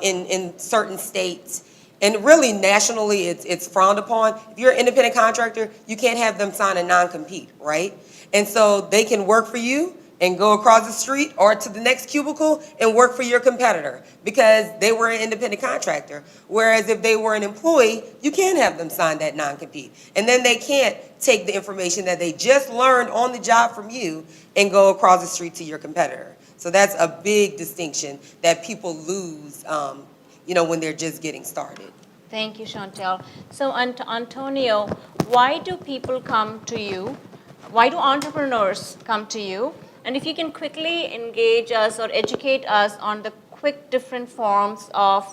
in certain states, and really nationally it's frowned upon. If you're an independent contractor, you can't have them sign a non-compete, right? And so they can work for you and go across the street or to the next cubicle and work for your competitor because they were an independent contractor. Whereas if they were an employee, you can't have them sign that non-compete. And then they can't take the information that they just learned on the job from you and go across the street to your competitor. So that's a big distinction that people lose when they're just getting started. Thank you, Chantel. So, Antonio, why do people come to you? Why do entrepreneurs come to you? And if you can quickly engage us or educate us on the quick different forms of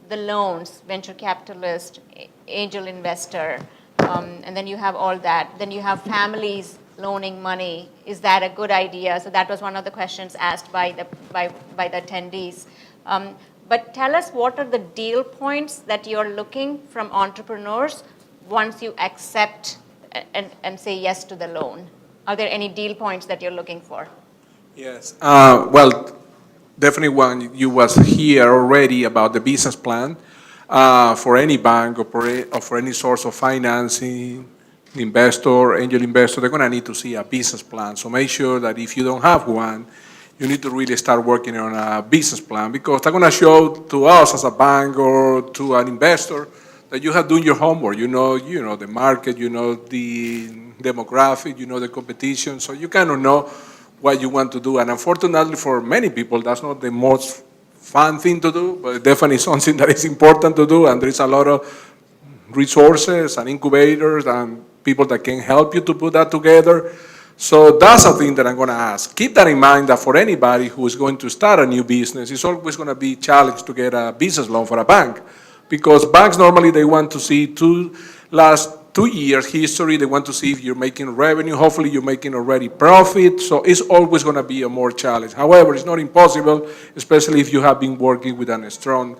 the loans, venture capitalist, angel investor, and then you have all that. Then you have families loaning money. Is that a good idea? So that was one of the questions asked by the attendees. But tell us, what are the deal points that you're looking from entrepreneurs once you accept and say yes to the loan? Are there any deal points that you're looking for? Yes. Well, definitely one you was here already about the business plan for any bank or for any source of financing, investor, angel investor, they're going to need to see a business plan. So make sure that if you don't have one, you need to really start working on a business plan, because they're going to show to us as a bank or to an investor that you have done your homework. You know the market, you know the demographic, you know the competition, so you kind of know what you want to do. And unfortunately for many people, that's not the most fun thing to do, but definitely something that is important to do, and there is a lot of resources and incubators and people that can help you to put that together. So that's a thing that I'm going to ask. Keep that in mind, that for anybody who is going to start a new business, it's always going to be a challenge to get a business loan for a bank, because banks normally, they want to see last 2 years history. They want to see if you're making revenue. Hopefully you're making already profit. So it's always going to be a more challenge. However, it's not impossible, especially if you have been working with a strong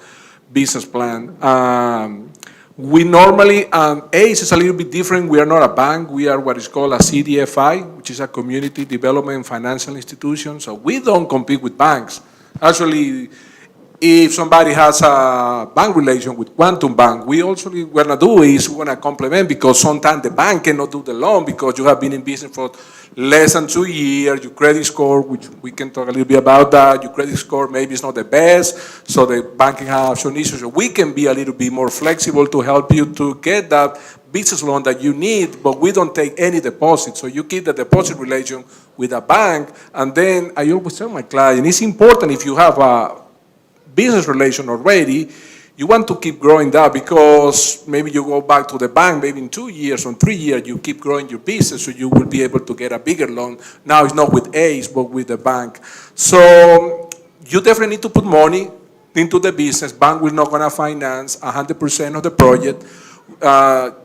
business plan. We normally, ACE is a little bit different. We are not a bank. We are what is called a CDFI, which is a community development financial institution. So we don't compete with banks. Actually, if somebody has a bank relation with Quantum Bank, we also want to do is we want to complement, because sometimes the bank cannot do the loan because you have been in business for less than 2 years, your credit score, which we can talk a little bit about that, your credit score maybe is not the best, so the bank can have some issues. So we can be a little bit more flexible to help you to get that business loan that you need, but we don't take any deposit. So you keep the deposit relation with a bank, and then I always tell my client, it's important if you have a business relation already, you want to keep growing that, because maybe you go back to the bank, maybe in 2 years or 3 years, you keep growing your business, so you will be able to get a bigger loan. Now it's not with ACE, but with the bank. So you definitely need to put money into the business. Bank will not gonna finance 100% of the project.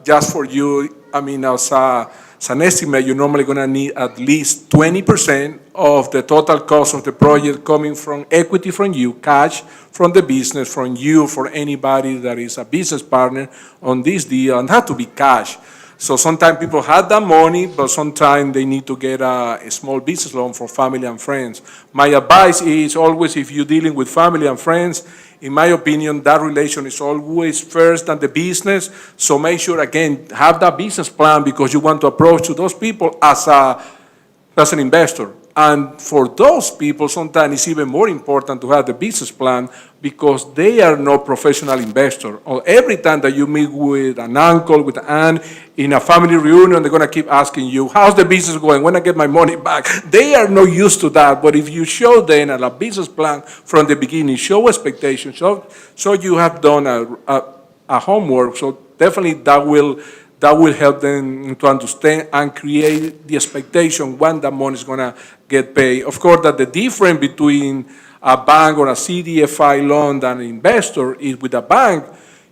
Just for you, I mean, as an estimate, you're normally gonna need at least 20% of the total cost of the project coming from equity from you, cash from the business, from you, for anybody that is a business partner on this deal, and have to be cash. So sometimes people have that money, but sometimes they need to get a small business loan for family and friends. My advice is always, if you're dealing with family and friends, in my opinion, that relation is always first than the business. So make sure, again, have that business plan, because you want to approach to those people as an investor. And for those people, sometimes it's even more important to have the business plan, because they are not professional investors. Or every time that you meet with an uncle, with an aunt, in a family reunion, they're going to keep asking you, how's the business going? When I get my money back? They are not used to that. But if you show them a business plan from the beginning, show expectations, so you have done a homework, so definitely that will help them to understand and create the expectation when that money is going to get paid. Of course, that the difference between a bank or a CDFI loan than an investor is, with a bank,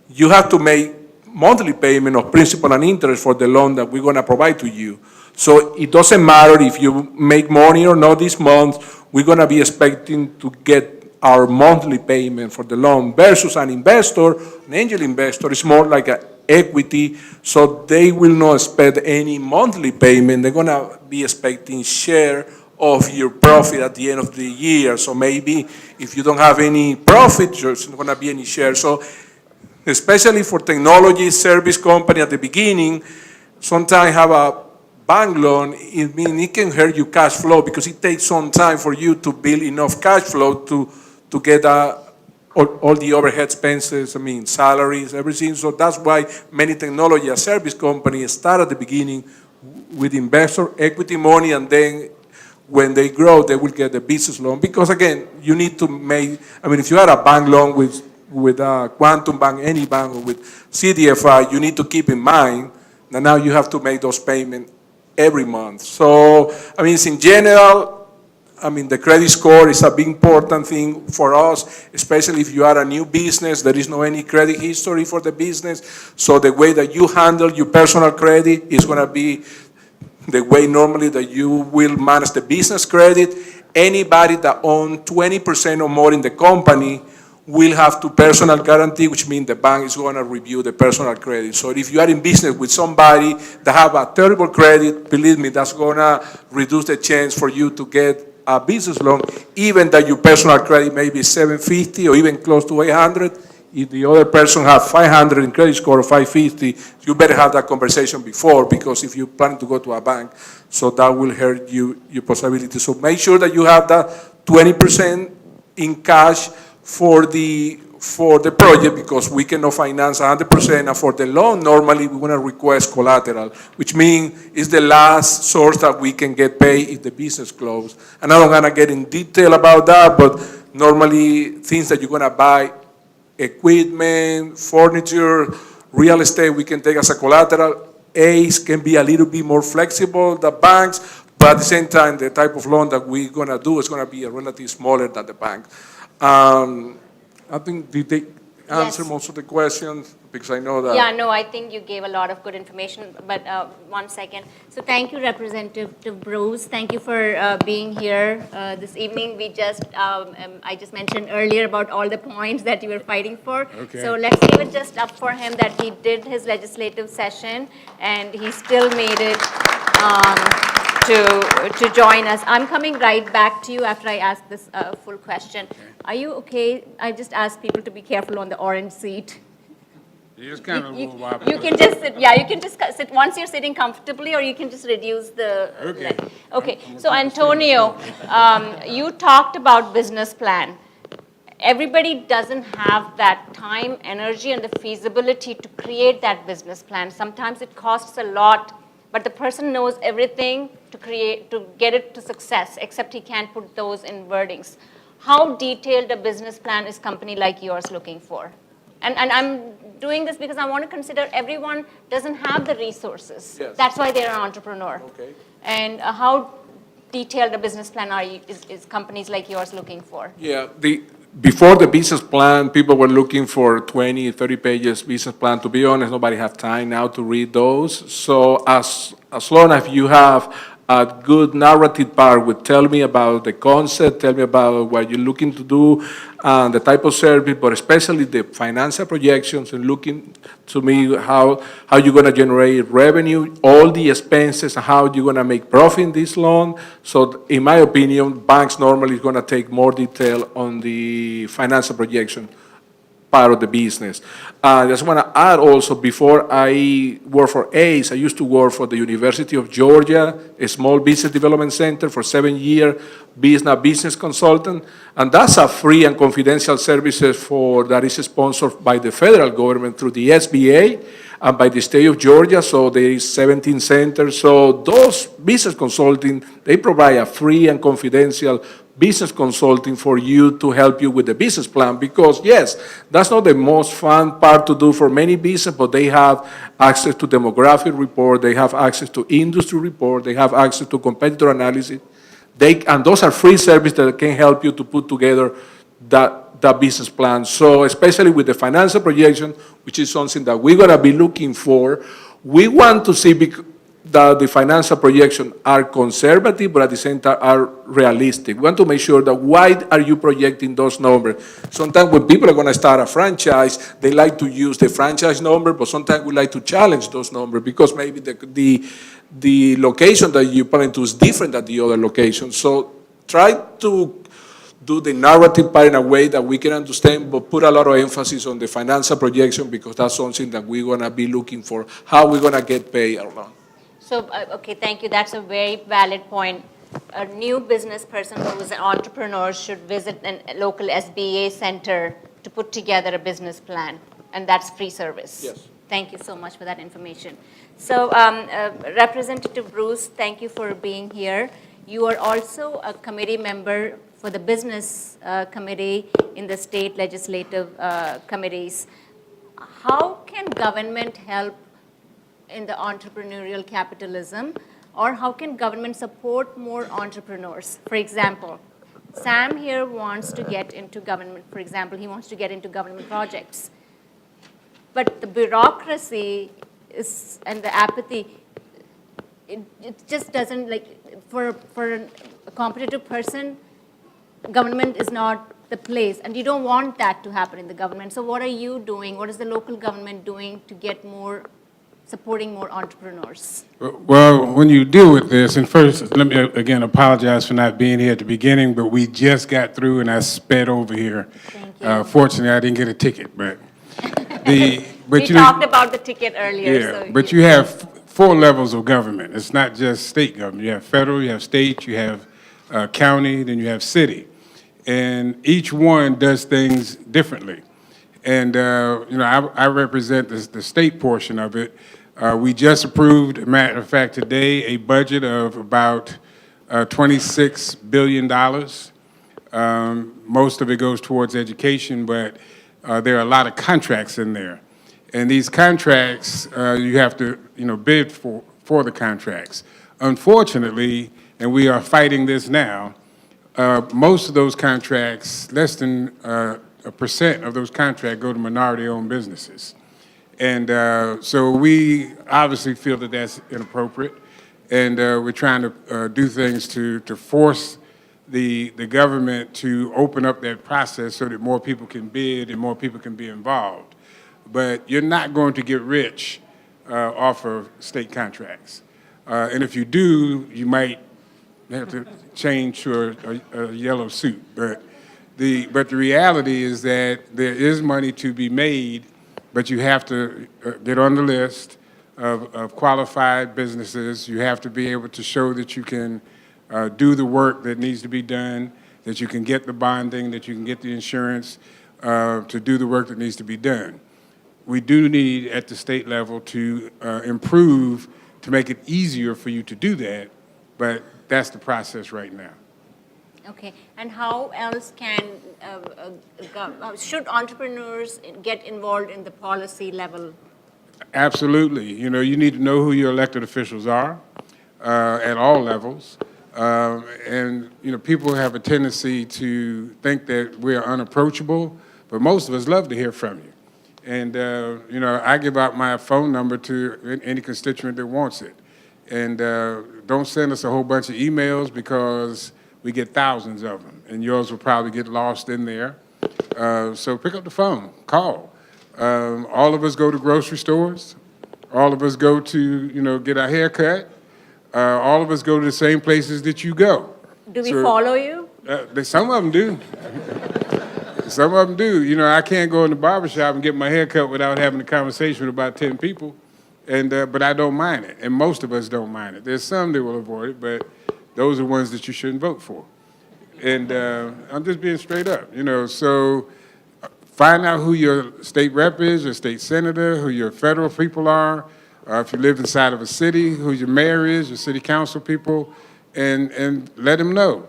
you have to make monthly payment of principal and interest for the loan that we're going to provide to you. So it doesn't matter if you make money or not this month, we're going to be expecting to get our monthly payment for the loan, versus an investor, an angel investor, is more like an equity, so they will not expect any monthly payment. They're going to be expecting share of your profit at the end of the year. So maybe if you don't have any profit, there's not going to be any share. So especially for technology service company at the beginning, sometimes have a bank loan, it can hurt your cash flow, because it takes some time for you to build enough cash flow to get all the overhead expenses, salaries, everything. So that's why many technology and service companies start at the beginning with investor equity money, and then when they grow, they will get the business loan. Because again, you need to make, if you had a bank loan with a Quantum Bank, any bank, or with CDFI, you need to keep in mind that now you have to make those payments every month. So, it's in general, the credit score is a big important thing for us, especially if you are a new business, there is no any credit history for the business. So the way that you handle your personal credit is going to be the way normally that you will manage the business credit. Anybody that owns 20% or more in the company will have to personal guarantee, which means the bank is going to review the personal credit. So if you are in business with somebody that have a terrible credit, believe me, that's going to reduce the chance for you to get a business loan, even that your personal credit may be 750 or even close to 800. If the other person has 500 in credit score or 550, you better have that conversation before, because if you plan to go to a bank, so that will hurt your possibility. So make sure that you have that 20% in cash for the project, because we cannot finance 100%, and for the loan, normally we want to request collateral, which means it's the last source that we can get paid if the business closes. And I'm not going to get in detail about that, but normally things that you're going to buy, equipment, furniture, real estate, we can take as a collateral. ACE can be a little bit more flexible than banks, but at the same time, the type of loan that we're going to do is going to be a relatively smaller than the bank. I think, did they answer most of the questions? Because I know that. Yeah, no, I think you gave a lot of good information, but 1 second. So thank you, Representative Bruce. Thank you for being here this evening. I just mentioned earlier about all the points that you were fighting for. Okay. So let's give it just up for him that he did his legislative session, and he still made it to join us. I'm coming right back to you after I ask this full question. Are you okay? I just ask people to be careful on the orange seat. It's kind of a little You wobbly. can just sit, yeah, you can just sit once you're sitting comfortably, or you can just reduce the leg. Okay, so Antonio, you talked about business plan. Everybody doesn't have that time, energy, and the feasibility to create that business plan. Sometimes it costs a lot, but the person knows everything to get it to success, except he can't put those in wordings. How detailed a business plan is company like yours looking for? And I'm doing this because I want to consider everyone doesn't have the resources. Yes. That's why they're an entrepreneur. Okay. And how detailed a business plan is companies like yours looking for? Yeah, before the business plan, people were looking for 20, 30 pages business plan. To be honest, nobody have time now to read those. So as long as you have a good narrative part with tell me about the concept, tell me about what you're looking to do, the type of service, but especially the financial projections and looking to me how you're going to generate revenue, all the expenses, and how you're going to make profit in this loan. So in my opinion, banks normally is going to take more detail on the financial projection part of the business. I just want to add also, before I worked for ACE, I used to work for the University of Georgia, a small business development center for 7 years, business consultant, and that's a free and confidential services that is sponsored by the federal government through the SBA and by the state of Georgia, so there is 17 centers. So those business consulting, they provide a free and confidential business consulting for you to help you with the business plan, because yes, that's not the most fun part to do for many business, but they have access to demographic report, they have access to industry report, they have access to competitor analysis, and those are free services that can help you to put together that business plan. So especially with the financial projection, which is something that we're going to be looking for, we want to see that the financial projections are conservative, but at the same time are realistic. We want to make sure that why are you projecting those numbers? Sometimes when people are going to start a franchise, they like to use the franchise number, but sometimes we like to challenge those numbers because maybe the location that you plan to is different than the other location. So try to do the narrative part in a way that we can understand, but put a lot of emphasis on the financial projection, because that's something that we're going to be looking for, how we're going to get paid our loan. So, okay, thank you. That's a very valid point. A new business person who is an entrepreneur should visit a local SBA center to put together a business plan, and that's free service. Yes. Thank you so much for that information. So, Representative Bruce, thank you for being here. You are also a committee member for the business committee in the state legislative committees. How can government help in the entrepreneurial capitalism, or how can government support more entrepreneurs? For example, Sam here wants to get into government, for example, he wants to get into government projects. But the bureaucracy and the apathy, it just doesn't, like, for a competitive person, government is not the place, and you don't want that to happen in the government. So what are you doing? What is the local government doing to get supporting more entrepreneurs? Well, when you deal with this, and first, let me again apologize for not being here at the beginning, but we just got through and I sped over here. Thank you. Fortunately, I didn't get a ticket, but We talked about the ticket earlier. yeah, So but you have 4 levels of government. It's not just state government. You have federal, you have state, you have county, then you have city. And each one does things differently. And, I represent the state portion of it. We just approved, as a matter of fact, today, a budget of about $26 billion. Most of it goes towards education, but there are a lot of contracts in there. And these contracts, you have to, bid for the contracts. Unfortunately, and we are fighting this now, most of those contracts, less than 1% of those contracts go to minority-owned businesses. And so we obviously feel that that's inappropriate, and we're trying to do things to force the government to open up that process so that more people can bid and more people can be involved. But you're not going to get rich off of state contracts. And if you do, you might have to change to a yellow suit. But the reality is that there is money to be made, but you have to get on the list of qualified businesses. You have to be able to show that you can do the work that needs to be done, that you can get the bonding, that you can get the insurance to do the work that needs to be done. We do need at the state level to improve to make it easier for you to do that, but that's the process right now. Okay, and how else can, should entrepreneurs get involved in the policy level? Absolutely. You know, you need to know who your elected officials are at all levels. And, you know, people have a tendency to think that we're unapproachable, but most of us love to hear from you. And, you know, I give out my phone number to any constituent that wants it. And don't send us a whole bunch of emails because we get thousands of them, and yours will probably get lost in there. So pick up the phone, call. All of us go to grocery stores. All of us go to, you know, get our hair cut. All of us go to the same places that you go. Do we follow you? Some of them do. Some of them do. You know, I can't go in the barbershop and get my hair cut without having a conversation with about 10 people. And, but I don't mind it, and most of us don't mind it. There's some that will avoid it, but those are the ones that you shouldn't vote for. And I'm just being straight up, you know. So find out who your state rep is, your state senator, who your federal people are. If you live inside of a city, who your mayor is, your city council people, and let them know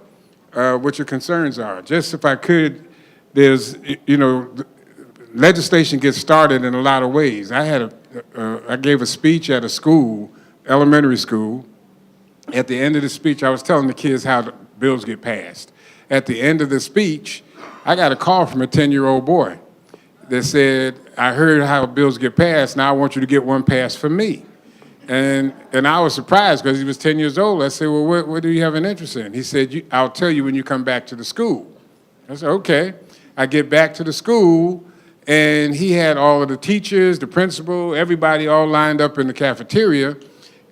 what your concerns are. Just if I could, there's, you know, legislation gets started in a lot of ways. I gave a speech at a school, elementary school. At the end of the speech, I was telling the kids how the bills get passed. At the end of the speech, I got a call from a 10-year-old boy that said, I heard how bills get passed, now I want you to get one passed for me. And I was surprised because he was 10 years old. I said, well, what do you have an interest in? He said, I'll tell you when you come back to the school. I said, okay. I get back to the school, and he had all of the teachers, the principal, everybody all lined up in the cafeteria,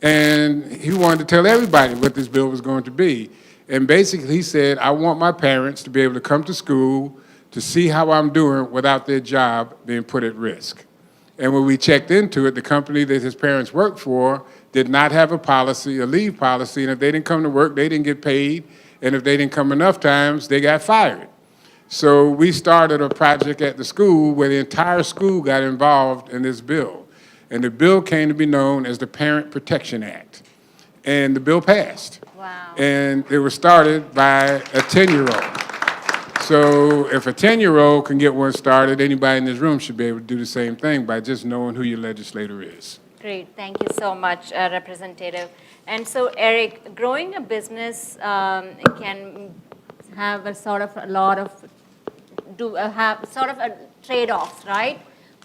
and he wanted to tell everybody what this bill was going to be. And basically he said, I want my parents to be able to come to school to see how I'm doing without their job being put at risk. And when we checked into it, the company that his parents worked for did not have a policy, a leave policy, and if they didn't come to work, they didn't get paid, and if they didn't come enough times, they got fired. So we started a project at the school where the entire school got involved in this bill. And the bill came to be known as the Parent Protection Act. And the bill passed. Wow. And it was started by a 10-year-old. So if a 10-year-old can get one started, anybody in this room should be able to do the same thing by just knowing who your legislator is. Great, thank you so much, Representative. And so, Eric, growing a business can have a sort of a lot of have sort of a trade-offs, right?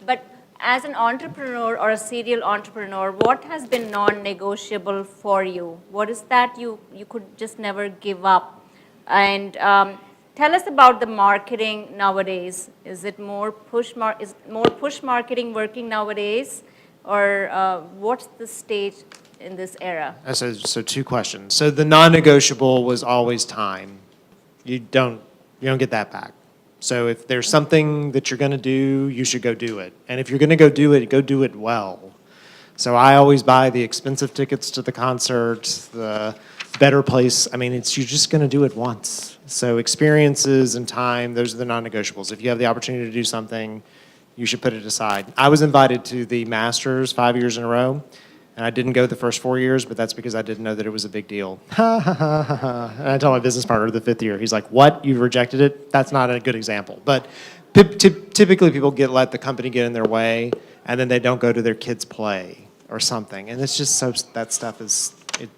But as an entrepreneur or a serial entrepreneur, what has been non-negotiable for you? What is that you could just never give up? And tell us about the marketing nowadays. Is it more push marketing working nowadays, or what's the stage in this era? So two questions. So the non-negotiable was always time. You don't get that back. So if there's something that you're going to do, you should go do it. And if you're going to go do it well. So I always buy the expensive tickets to the concert, the better place. I mean, you're just going to do it once. So experiences and time, those are the non-negotiables. If you have the opportunity to do something, you should put it aside. I was invited to the Masters 5 years in a row. And I didn't go the first 4 years, but that's because I didn't know that it was a big deal. Ha, ha, ha, ha, ha. And I tell my business partner the 5th year, he's like, what, you've rejected it? That's not a good example. But typically people let the company get in their way, and then they don't go to their kids' play or something. And it's just so, that stuff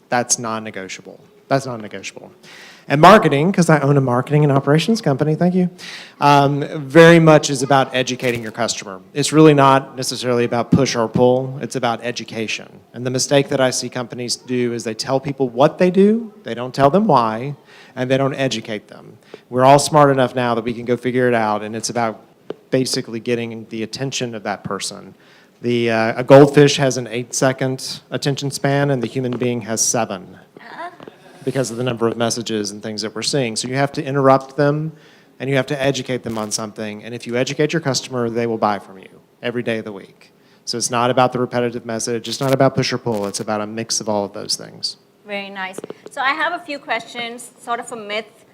that's non-negotiable. That's non-negotiable. And marketing, because I own a marketing and operations company, thank you, very much is about educating your customer. It's really not necessarily about push or pull, it's about education. And the mistake that I see companies do is they tell people what they do, they don't tell them why, and they don't educate them. We're all smart enough now that we can go figure it out, and it's about basically getting the attention of that person A goldfish has an 8-second attention span, and the human being has 7 because of the number of messages and things that we're seeing. So you have to interrupt them, and you have to educate them on something. And if you educate your customer, they will buy from you every day of the week. So it's not about the repetitive message. It's not about push or pull. It's about a mix of all of those things. Very nice. So I have a few questions, sort of a myth.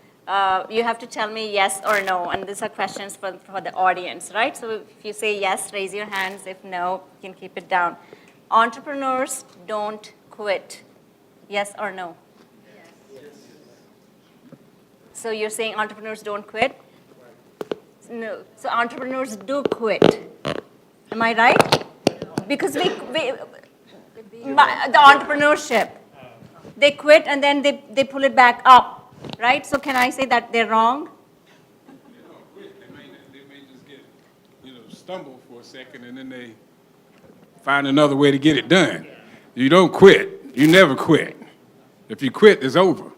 You have to tell me yes or no, and these are questions for the audience, right? So if you say yes, raise your hands. If no, you can keep it down. Entrepreneurs don't quit. Yes or no? Yes. So you're saying entrepreneurs don't quit? No. So entrepreneurs do quit. Am I right? Because the entrepreneurship, they quit and then they pull it back up, right? So can I say that they're wrong? They don't quit. They may just get, stumble for a second, and then they find another way to get it done. You don't quit. You never quit. If you quit, it's over.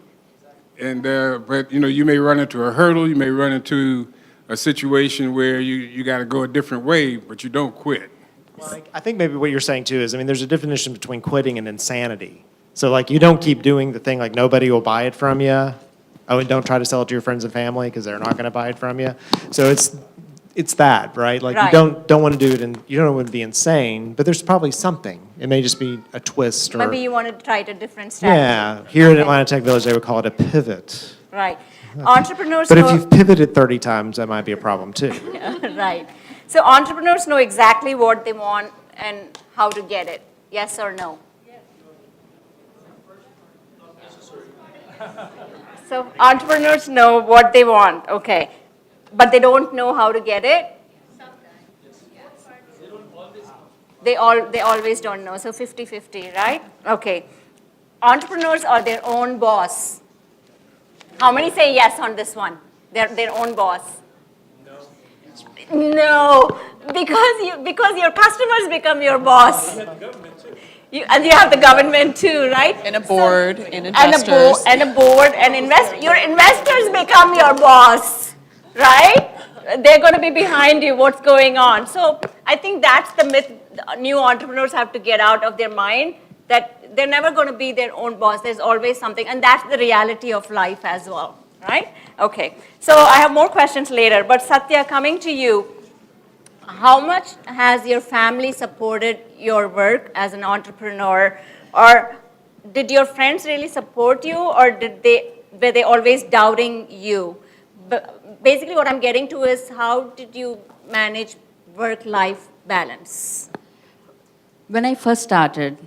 And but you may run into a hurdle. You may run into a situation where you got to go a different way, but you don't quit. Well, I think maybe what you're saying too is, there's a definition between quitting and insanity. So you don't keep doing the thing like nobody will buy it from you. Oh, and don't try to sell it to your friends and family because they're not going to buy it from you. So it's that, right? Like Right. you don't want to do it, and you don't want to be insane, but there's probably something. It may just be a twist or Maybe you want to try a different strategy. yeah. Here in Atlanta Tech Village, they would call it a pivot. Right. Entrepreneurs But if know, you've pivoted 30 times, that might be a problem too. right. So entrepreneurs know exactly what they want and how to get it. Yes or no? So entrepreneurs know what they want, okay. But they don't know how to get it? They always don't know, so 50-50, right? Okay. Entrepreneurs are their own boss. How many say yes on this one? They're their own boss. No, because your customers become your boss. And you have the government too, right? And a board, and investors. And a board, and your investors become your boss, right? They're going to be behind you, what's going on. So I think that's the myth new entrepreneurs have to get out of their mind, that they're never going to be their own boss. There's always something, and that's the reality of life as well, right? Okay, so I have more questions later, but Satya, coming to you, how much has your family supported your work as an entrepreneur, or did your friends really support you, or were they always doubting you? But basically what I'm getting to is, how did you manage work-life balance? When I first started,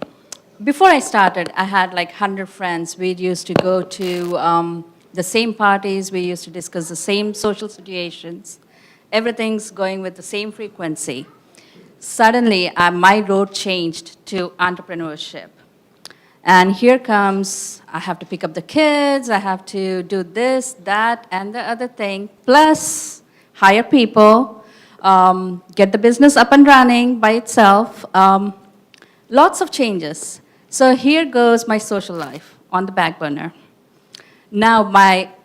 before I started, I had like 100 friends. We used to go to the same parties. We used to discuss the same social situations. Everything's going with the same frequency. Suddenly, my road changed to entrepreneurship. And here comes, I have to pick up the kids, I have to do this, that, and the other thing, plus hire people, get the business up and running by itself. Lots of changes. So here goes my social life on the back burner. Now,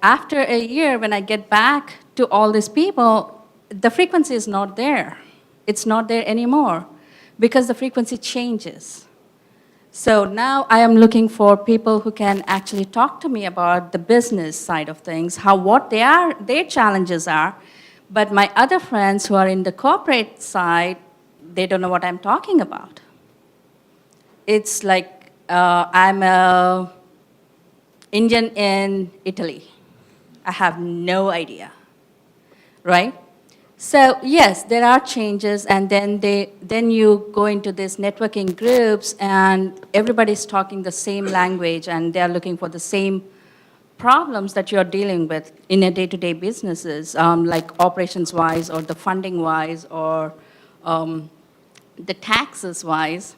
after a year, when I get back to all these people, the frequency is not there. It's not there anymore because the frequency changes. So now I am looking for people who can actually talk to me about the business side of things, what their challenges are. But my other friends who are in the corporate side, they don't know what I'm talking about. It's like I'm an Indian in Italy. I have no idea, right? So yes, there are changes, and then you go into these networking groups, and everybody's talking the same language, and they're looking for the same problems that you're dealing with in a day-to-day businesses, like operations-wise, or the funding-wise, or the taxes-wise.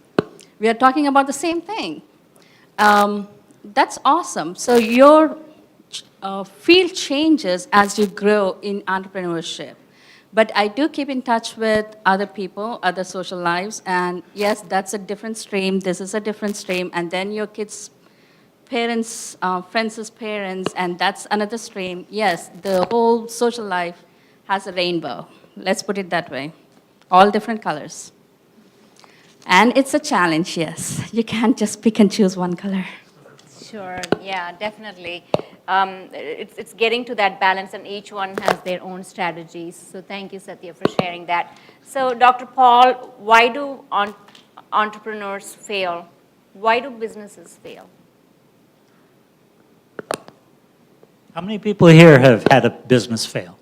We are talking about the same thing. That's awesome. So your field changes as you grow in entrepreneurship. But I do keep in touch with other people, other social lives, and yes, that's a different stream, this is a different stream, and then your kids' parents, friends' parents, and that's another stream. Yes, the whole social life has a rainbow. Let's put it that way. All different colors. And it's a challenge, yes. You can't just pick and choose one color. Sure, yeah, definitely. It's getting to that balance, and each one has their own strategies. So thank you, Satya, for sharing that. So, Dr. Paul, why do entrepreneurs fail? Why do businesses fail? How many people here have had a business fail?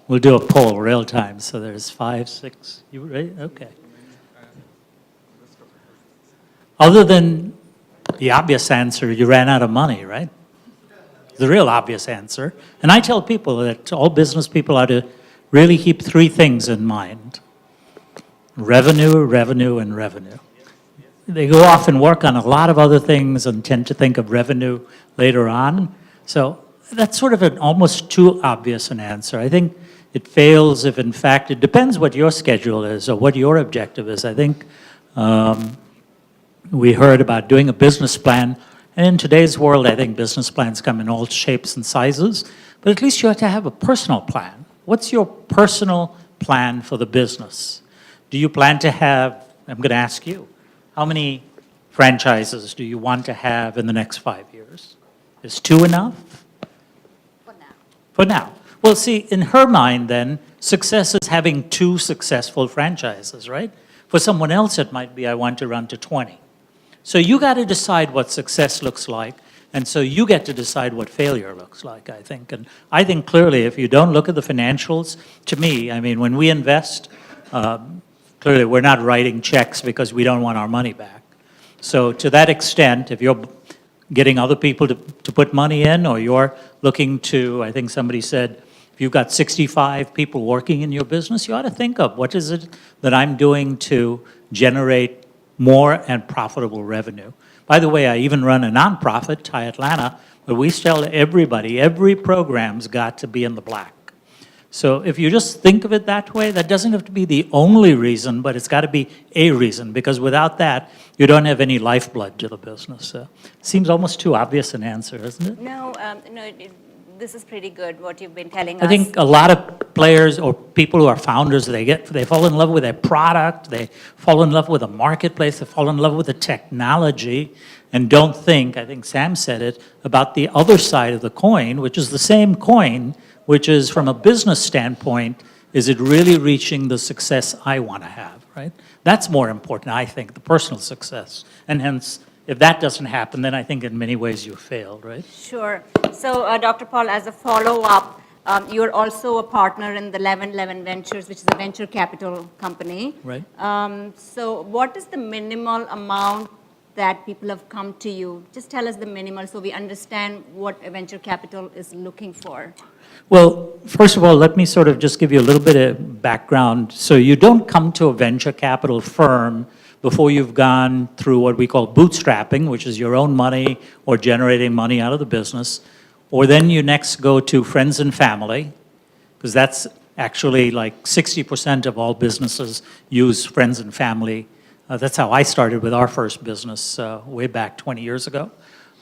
We'll do a poll real time. So there's 5, 6. You ready? Okay. Other than the obvious answer, you ran out of money, right? The real obvious answer. And I tell people that all business people ought to really keep 3 things in mind: revenue, revenue, and revenue. They go off and work on a lot of other things and tend to think of revenue later on. So that's sort of an almost too obvious an answer. I think it fails if, in fact, it depends what your schedule is or what your objective is. I think we heard about doing a business plan. And in today's world, I think business plans come in all shapes and sizes. But at least you have to have a personal plan. What's your personal plan for the business? Do you plan to have, I'm going to ask you, how many franchises do you want to have in the next 5 years? Is 2 enough? For now. For now. Well, see, in her mind then, success is having 2 successful franchises, right? For someone else, it might be, I want to run to 20. So you got to decide what success looks like, and so you get to decide what failure looks like, I think. And I think clearly, if you don't look at the financials, to me, I mean, when we invest, clearly we're not writing checks because we don't want our money back. So to that extent, if you're getting other people to put money in, or you're looking to, I think somebody said, if you've got 65 people working in your business, you ought to think of what is it that I'm doing to generate more and profitable revenue. By the way, I even run a nonprofit, Thai Atlanta, where we tell everybody, every program's got to be in the black. So if you just think of it that way, that doesn't have to be the only reason, but it's got to be a reason, because without that, you don't have any lifeblood to the business. So seems almost too obvious an answer, isn't it? No, this is pretty good, what you've been telling us. I think a lot of players or people who are founders, they fall in love with their product, they fall in love with the marketplace, they fall in love with the technology, and don't think, I think Sam said it, about the other side of the coin, which is the same coin, which is from a business standpoint, is it really reaching the success I want to have, right? That's more important, I think, the personal success. And hence, if that doesn't happen, then I think in many ways you failed, right? Sure. So, Dr. Paul, as a follow-up, you're also a partner in the 1111 Ventures, which is a venture capital company. Right. So what is the minimal amount that people have come to you? Just tell us the minimal so we understand what a venture capital is looking for. Well, first of all, let me sort of just give you a little bit of background. So you don't come to a venture capital firm before you've gone through what we call bootstrapping, which is your own money or generating money out of the business. Or then you next go to friends and family, because that's actually like 60% of all businesses use friends and family. That's how I started with our first business way back 20 years ago.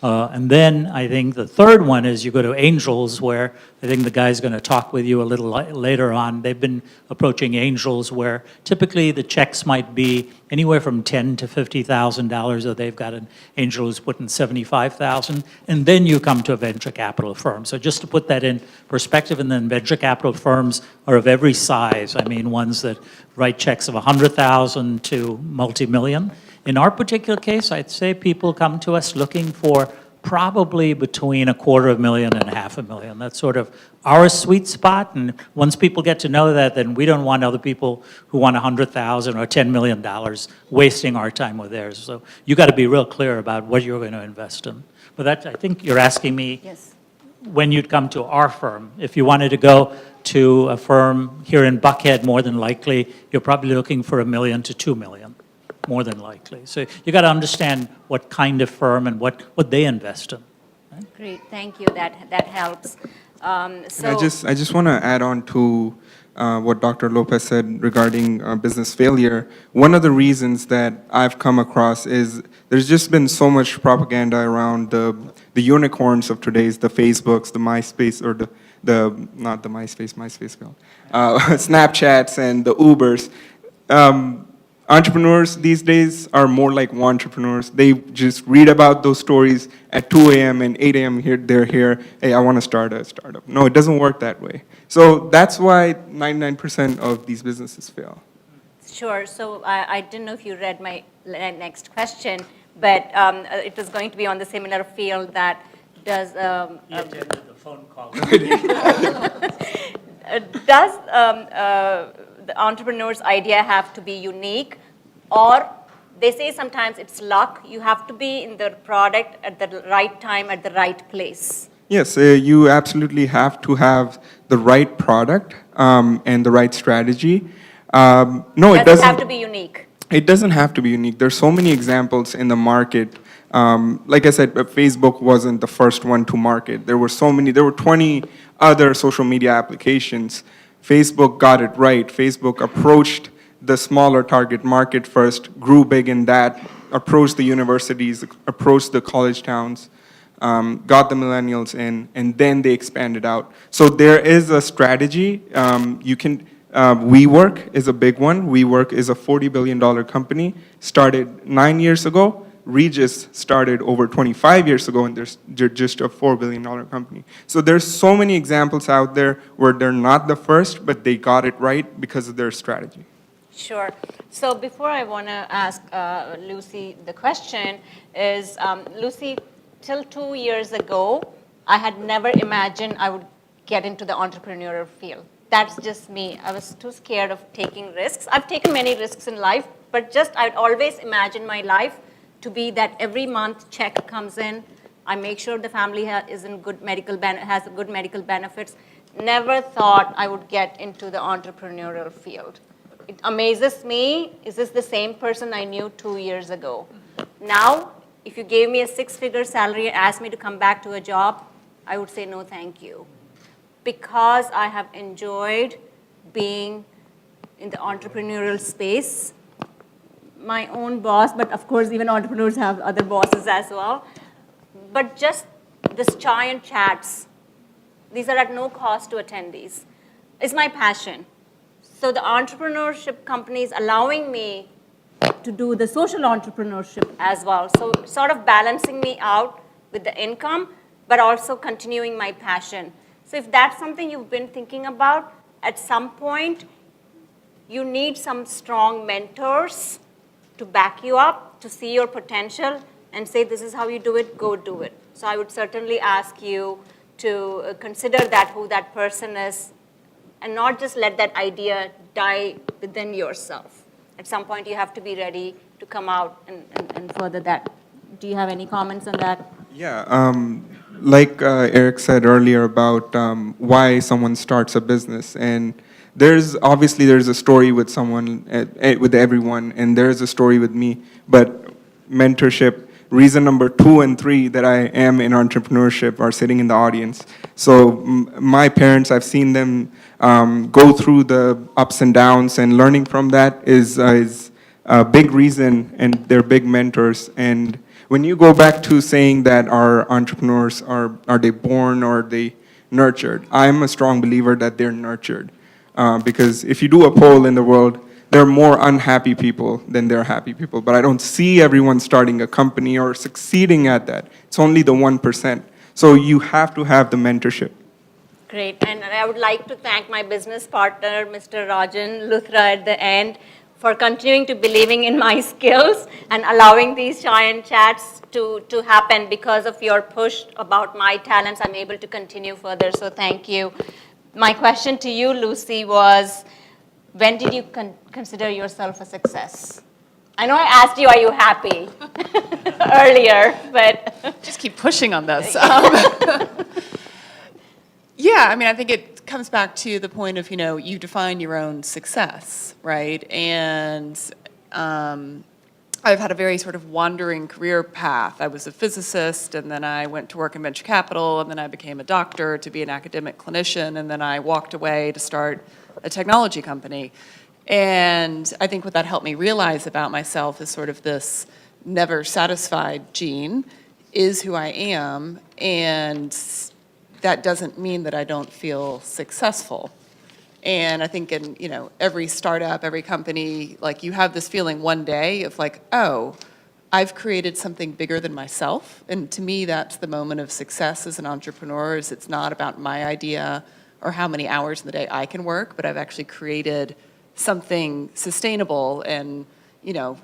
And then I think the third one is you go to angels, where I think the guy's going to talk with you a little later on. They've been approaching angels where typically the checks might be anywhere from $10,000 to $50,000, or they've got an angel who's putting $75,000, and then you come to a venture capital firm. So just to put that in perspective, and then venture capital firms are of every size. I mean, ones that write checks of $100,000 to multi-million. In our particular case, I'd say people come to us looking for probably between $250,000 and $500,000. That's sort of our sweet spot. And once people get to know that, then we don't want other people who want $100,000 or $10 million wasting our time with theirs. So you got to be real clear about what you're going to invest in. But that, I think you're asking me Yes. when you'd come to our firm. If you wanted to go to a firm here in Buckhead, more than likely, you're probably looking for $1 million to $2 million. More than likely. So you got to understand what kind of firm and what they invest in. Right? Great, thank you. That helps. So I just want to add on to what Dr. Lopez said regarding business failure. One of the reasons that I've come across is there's just been so much propaganda around the unicorns of today's, the Facebooks, the MySpace, or not the MySpace failed, Snapchats and the Ubers. Entrepreneurs these days are more like entrepreneurs. They just read about those stories at 2 a.m. and 8 a.m. Here, they're here. Hey, I want to start a startup. No, it doesn't work that way. So that's why 99% of these businesses fail. Sure. So I didn't know if you read my next question, but it was going to be on the similar field that does. He attended the phone call. Does the entrepreneur's idea have to be unique, or they say sometimes it's luck? You have to be in the product at the right time at the right place. Yes, you absolutely have to have the right product and the right strategy. No, it Does it doesn't have to be unique? It doesn't have to be unique. There's so many examples in the market. Like I said, Facebook wasn't the first one to market. There were 20 other social media applications. Facebook got it right. Facebook approached the smaller target market first, grew big in that, approached the universities, approached the college towns, got the millennials in, and then they expanded out. So there is a strategy. WeWork is a big one. WeWork is a $40 billion company, started 9 years ago. Regis started over 25 years ago, and they're just a $4 billion company. So there's so many examples out there where they're not the first, but they got it right because of their strategy. Sure. So before I want to ask Lucy the question is, Lucy, till 2 years ago, I had never imagined I would get into the entrepreneurial field. That's just me. I was too scared of taking risks. I've taken many risks in life, but I'd always imagined my life to be that every month check comes in. I make sure the family has good medical benefits. Never thought I would get into the entrepreneurial field. It amazes me. Is this the same person I knew 2 years ago? Now, if you gave me a 6-figure salary and asked me to come back to a job, I would say no, thank you. Because I have enjoyed being in the entrepreneurial space, my own boss, but of course even entrepreneurs have other bosses as well. But just this chai and chats, these are at no cost to attendees, is my passion. So the entrepreneurship company is allowing me to do the social entrepreneurship as well. So sort of balancing me out with the income, but also continuing my passion. So if that's something you've been thinking about, at some point, you need some strong mentors to back you up, to see your potential, and say, this is how you do it, go do it. So I would certainly ask you to consider that, who that person is, and not just let that idea die within yourself. At some point, you have to be ready to come out and further that. Do you have any comments on that? Yeah, like Eric said earlier about why someone starts a business, and there's a story with someone, with everyone, and there's a story with me, but mentorship, reason number 2 and 3 that I am in entrepreneurship are sitting in the audience. So my parents, I've seen them go through the ups and downs, and learning from that is a big reason, and they're big mentors. And when you go back to saying that our entrepreneurs, are they born or are they nurtured? I'm a strong believer that they're nurtured. Because if you do a poll in the world, there are more unhappy people than there are happy people. But I don't see everyone starting a company or succeeding at that. It's only the 1%. So you have to have the mentorship. Great. And I would like to thank my business partner, Mr. Rajan Luthra, at the end, for continuing to believing in my skills and allowing these giant chats to happen. Because of your push about my talents, I'm able to continue further. So thank you. My question to you, Lucy, was, when did you consider yourself a success? I know I asked you, are you happy, earlier, but. Just keep pushing on this. Yeah, I mean, I think it comes back to the point of, you define your own success, right? And I've had a very sort of wandering career path. I was a physicist, and then I went to work in venture capital, and then I became a doctor to be an academic clinician, and then I walked away to start a technology company. And I think what that helped me realize about myself is sort of this never satisfied gene is who I am, and that doesn't mean that I don't feel successful. And I think in, every startup, every company, like you have this feeling one day of like, oh, I've created something bigger than myself. And to me, that's the moment of success as an entrepreneur, is it's not about my idea or how many hours in the day I can work, but I've actually created something sustainable and,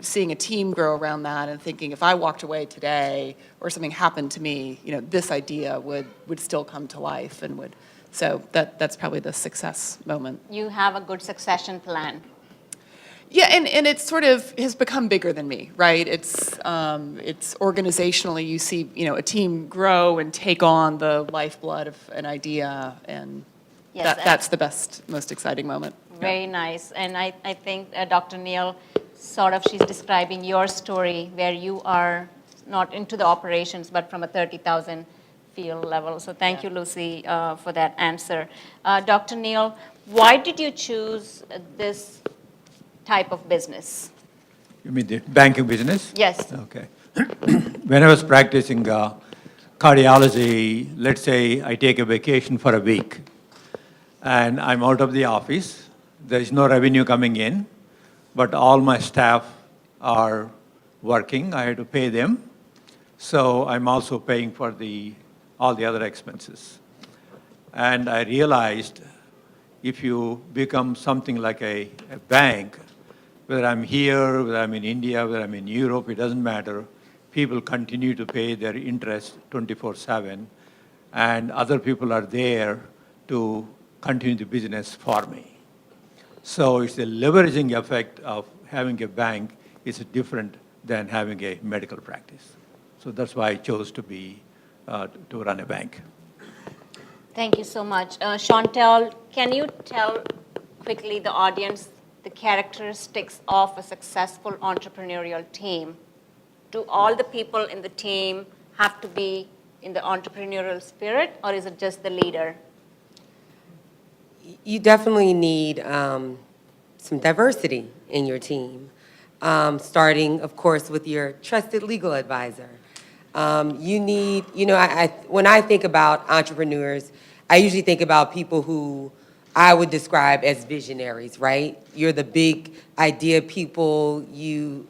seeing a team grow around that and thinking if I walked away today or something happened to me, this idea would still come to life and would, so that's probably the success moment. You have a good succession plan. Yeah, and it sort of has become bigger than me, right? It's organizationally, you see, a team grow and take on the lifeblood of an idea, and Yes, that's the best, most exciting moment. Very nice. And I think Dr. Neal, she's describing your story where you are not into the operations, but from a 30,000 field level. So thank you, Lucy, for that answer. Dr. Neal, why did you choose this type of business? You mean the banking business? Yes. Okay. When I was practicing cardiology, let's say I take a vacation for a week, and I'm out of the office. There is no revenue coming in, but all my staff are working. I have to pay them. So I'm also paying for all the other expenses. And I realized if you become something like a bank, whether I'm here, whether I'm in India, whether I'm in Europe, it doesn't matter. People continue to pay their interest 24/7, and other people are there to continue the business for me. So it's the leveraging effect of having a bank is different than having a medical practice. So that's why I chose to run a bank. Thank you so much. Chantel, can you tell quickly the audience the characteristics of a successful entrepreneurial team? Do all the people in the team have to be in the entrepreneurial spirit, or is it just the leader? You definitely need some diversity in your team, starting, of course, with your trusted legal advisor. You need, when I think about entrepreneurs, I usually think about people who I would describe as visionaries, right? You're the big idea people, you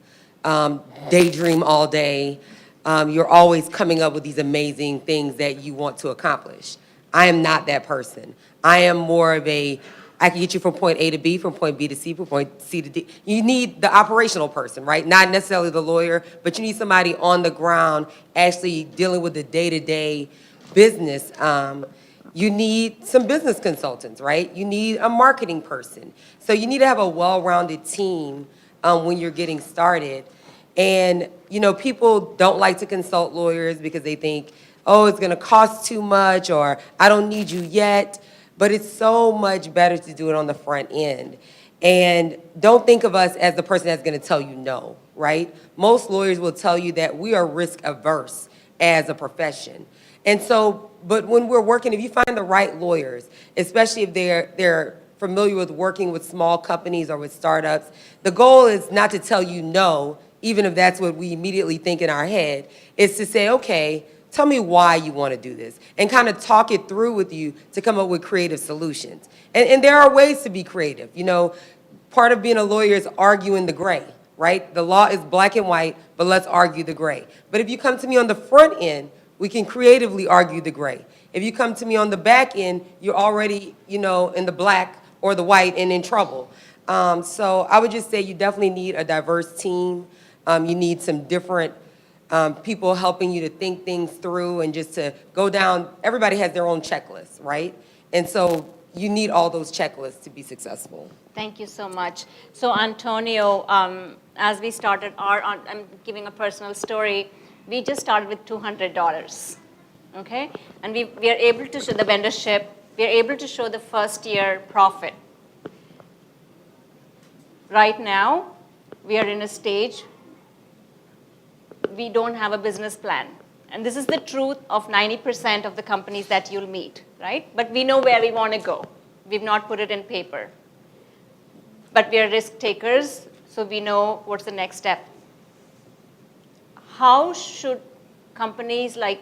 daydream all day, you're always coming up with these amazing things that you want to accomplish. I am not that person. I am more of I can get you from point A to B, from point B to C, from point C to D. You need the operational person, right? Not necessarily the lawyer, but you need somebody on the ground actually dealing with the day-to-day business. You need some business consultants, right? You need a marketing person. So you need to have a well-rounded team when you're getting started. And, people don't like to consult lawyers because they think, oh, it's gonna cost too much, or I don't need you yet. But it's so much better to do it on the front end. And don't think of us as the person that's gonna tell you no, right? Most lawyers will tell you that we are risk averse as a profession. And so, but when we're working, if you find the right lawyers, especially if they're familiar with working with small companies or with startups, the goal is not to tell you no, even if that's what we immediately think in our head, is to say, okay, tell me why you want to do this, and kind of talk it through with you to come up with creative solutions. And there are ways to be creative. Part of being a lawyer is arguing the gray, right? The law is black and white, but let's argue the gray. But if you come to me on the front end, we can creatively argue the gray. If you come to me on the back end, you're already, in the black or the white and in trouble. So I would just say you definitely need a diverse team. You need some different people helping you to think things through and just to go down. Everybody has their own checklist, right? And so you need all those checklists to be successful. Thank you so much. So Antonio, as we started I'm giving a personal story. We just started with $200, okay? And we are able to show the vendorship. We are able to show the first year profit. Right now, we are in a stage we don't have a business plan. And this is the truth of 90% of the companies that you'll meet, right? But we know where we want to go. We've not put it in paper. But we are risk takers, so we know what's the next step. How should companies like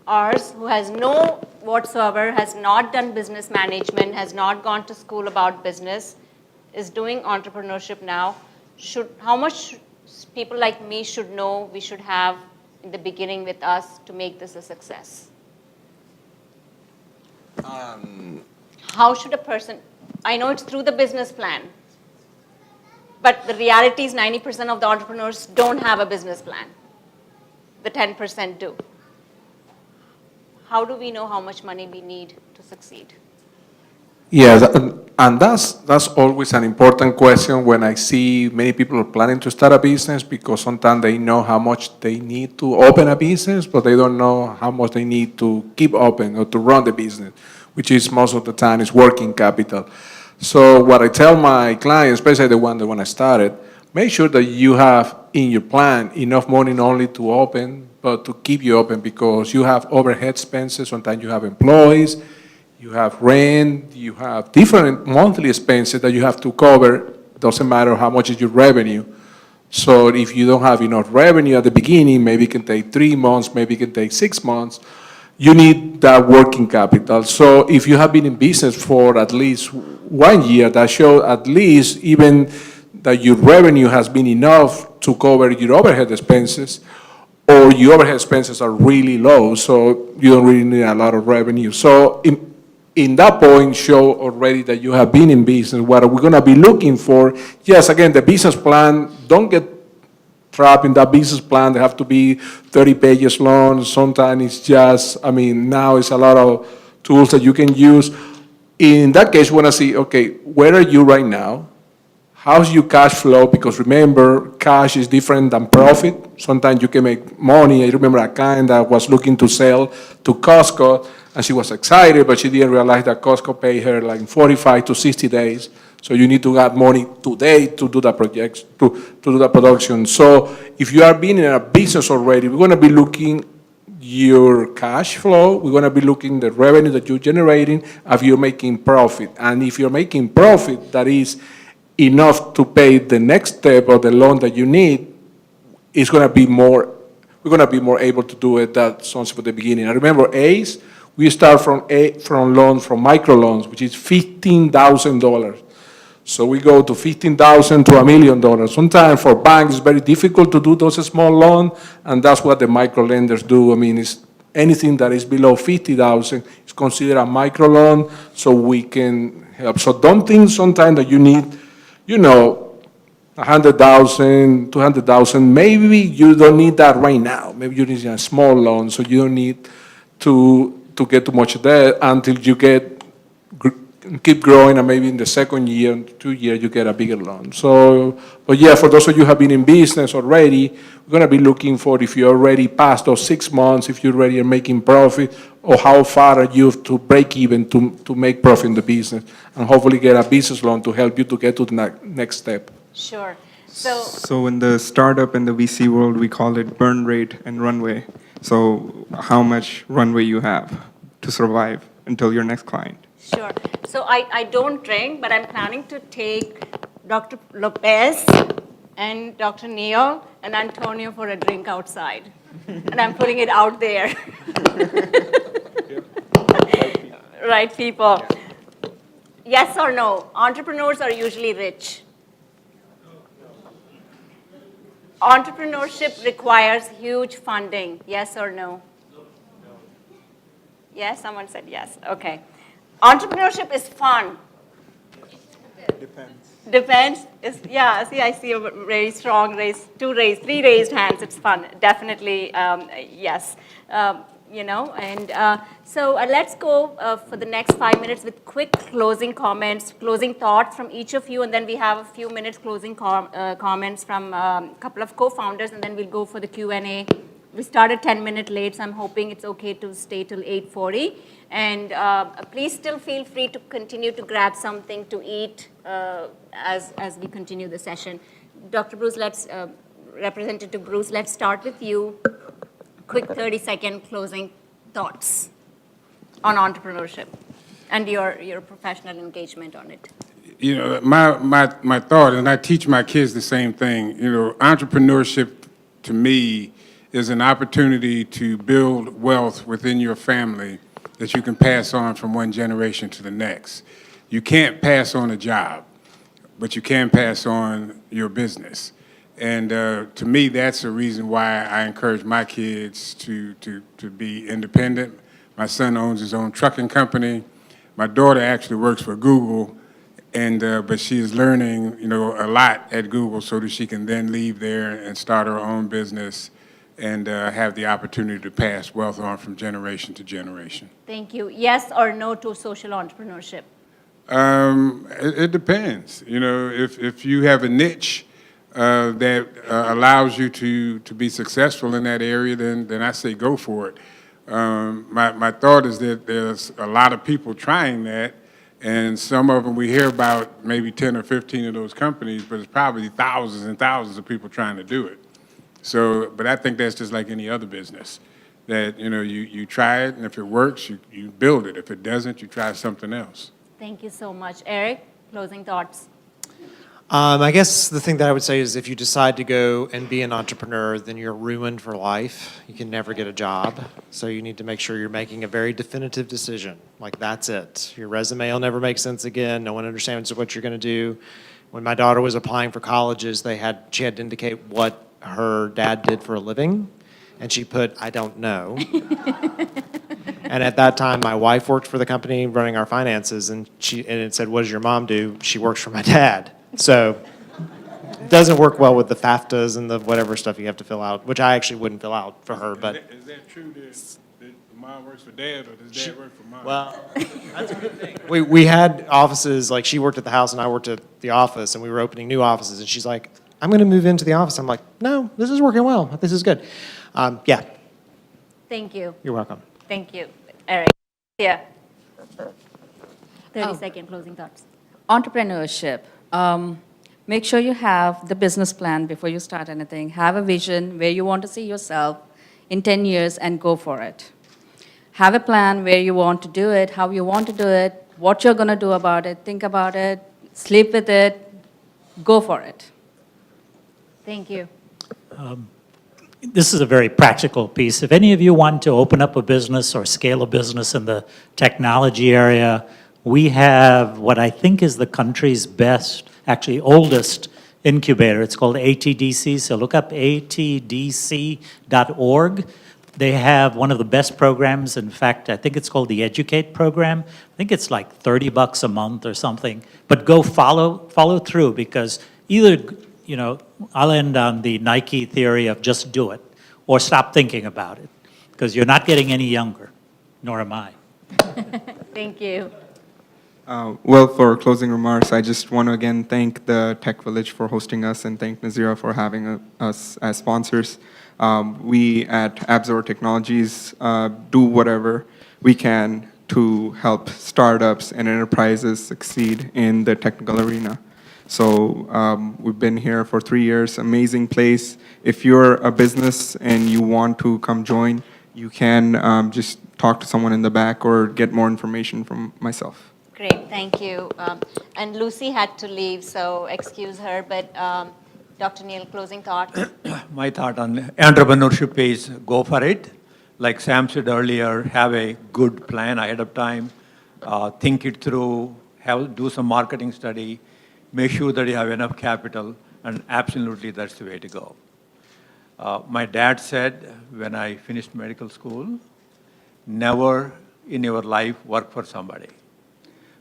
ours who has no whatsoever, has not done business management, has not gone to school about business, is doing entrepreneurship now, how much people like me should know we should have in the beginning with us to make this a success? How should a person, I know it's through the business plan, but the reality is 90% of the entrepreneurs don't have a business plan. The 10% do. How do we know how much money we need to succeed? Yes, and that's always an important question when I see many people are planning to start a business, because sometimes they know how much they need to open a business, but they don't know how much they need to keep open or to run the business, which is most of the time is working capital. So what I tell my clients, especially the one that when I started, make sure that you have in your plan enough money not only to open, but to keep you open, because you have overhead expenses. Sometimes you have employees, you have rent, you have different monthly expenses that you have to cover. Doesn't matter how much is your revenue. So if you don't have enough revenue at the beginning, maybe it can take 3 months, maybe it can take 6 months. You need that working capital. So if you have been in business for at least 1 year, that shows at least even that your revenue has been enough to cover your overhead expenses, or your overhead expenses are really low, so you don't really need a lot of revenue. So in that point, show already that you have been in business. What are we going to be looking for? Yes, again, the business plan, don't get trapped in that business plan. They have to be 30 pages long. Sometimes it's just, now it's a lot of tools that you can use. In that case, you want to see, okay, where are you right now? How's your cash flow? Because remember, cash is different than profit. Sometimes you can make money. I remember a client that was looking to sell to Costco, and she was excited, but she didn't realize that Costco paid her like 45 to 60 days. So you need to have money today to do that project, to do that production. So if you are being in a business already, we're going to be looking your cash flow. We're going to be looking the revenue that you're generating, if you're making profit. And if you're making profit, that is enough to pay the next step of the loan that you need, it's going to be more, we're going to be more able to do it that sounds for the beginning. I remember ACE, we start from loans, from microloans, which is $15,000. So we go to $15,000 to $1 million. Sometimes for banks, it's very difficult to do those small loans, and that's what the micro lenders do. It's anything that is below $50,000 is considered a micro loan, so we can help. So don't think sometimes that you need, $100,000, $200,000. Maybe you don't need that right now. Maybe you need a small loan, so you don't need to get too much debt until you keep growing, and maybe in the second year, 2 years, you get a bigger loan. So, but yeah, for those of you who have been in business already, we're going to be looking for if you're already past those 6 months, if you're already making profit, or how far are you to break even to make profit in the business, and hopefully get a business loan to help you to get to the next step. Sure. So in the startup and the VC world, we call it burn rate and runway. So how much runway you have to survive until your next client. Sure. So I don't drink, but I'm planning to take Dr. Lopez and Dr. Neil and Antonio for a drink outside. And I'm putting it out there. Right, people. Yes or no? Entrepreneurs are usually rich. Entrepreneurship requires huge funding. Yes or no? Yes, someone said yes. Okay. Entrepreneurship is fun. Depends. Yeah, see, I see a very strong raise, 3 raised hands. It's fun. Definitely, yes. So let's go for the next 5 minutes with quick closing comments, closing thoughts from each of you, and then we have a few minutes closing comments from a couple of co-founders, and then we'll go for the Q&A. We started 10 minutes late, so I'm hoping it's okay to stay till 8:40. And please still feel free to continue to grab something to eat as we continue the session. Dr. Bruce, Representative Bruce, let's start with you. Quick 30-second closing thoughts on entrepreneurship and your professional engagement on it. My thought, and I teach my kids the same thing, entrepreneurship to me is an opportunity to build wealth within your family that you can pass on from one generation to the next. You can't pass on a job, but you can pass on your business. And to me, that's the reason why I encourage my kids to be independent. My son owns his own trucking company. My daughter actually works for Google, and but she is learning, a lot at Google so that she can then leave there and start her own business and have the opportunity to pass wealth on from generation to generation. Thank you. Yes or no to social entrepreneurship? It depends. If you have a niche that allows you to be successful in that area, then I say go for it. My thought is that there's a lot of people trying that, and some of them we hear about maybe 10 or 15 of those companies, but it's probably thousands and thousands of people trying to do it. So, but I think that's just like any other business, that you try it, and if it works, you build it. If it doesn't, you try something else. Thank you so much. Eric, closing thoughts? I guess the thing that I would say is if you decide to go and be an entrepreneur, then you're ruined for life. You can never get a job. So you need to make sure you're making a very definitive decision. Like, that's it. Your resume will never make sense again. No one understands what you're going to do. When my daughter was applying for colleges, she had to indicate what her dad did for a living, and she put, "I don't know." And at that time, my wife worked for the company running our finances, and it said, "What does your mom do?" She works for my dad. So it doesn't work well with the FAFSAs and the whatever stuff you have to fill out, which I actually wouldn't fill out for her. But Is that true that mom works for dad, or does dad work for mom? well, that's a good thing. We had offices, like she worked at the house and I worked at the office, and we were opening new offices, and she's like, "I'm going to move into the office." I'm like, "No, this is working well. This is good." Yeah, Thank you. you're welcome. Thank you. Eric? Yeah. 30-second closing thoughts. Entrepreneurship. Make sure you have the business plan before you start anything. Have a vision where you want to see yourself in 10 years and go for it. Have a plan where you want to do it, how you want to do it, what you're going to do about it. Think about it, sleep with it, go for it. Thank you. This is a very practical piece. If any of you want to open up a business or scale a business in the technology area, we have what I think is the country's best, actually oldest incubator. It's called ATDC, so look up atdc.org. They have one of the best programs. In fact, I think it's called the Educate program. I think it's like $30 a month or something. But go follow through, because either, I'll end on the Nike theory of just do it or stop thinking about it, because you're not getting any younger, nor am I. Thank you. Well, for closing remarks, I just want to again thank the Tech Village for hosting us and thank Nazira for having us as sponsors. We at Absor Technologies do whatever we can to help startups and enterprises succeed in the technical arena. So we've been here for 3 years, amazing place. If you're a business and you want to come join, you can just talk to someone in the back or get more information from myself. Great, thank you. And Lucy had to leave, so excuse her, but Dr. Neil, closing thoughts? My thought on entrepreneurship is go for it. Like Sam said earlier, have a good plan ahead of time. Think it through, do some marketing study, make sure that you have enough capital, and absolutely that's the way to go. My dad said when I finished medical school, never in your life work for somebody.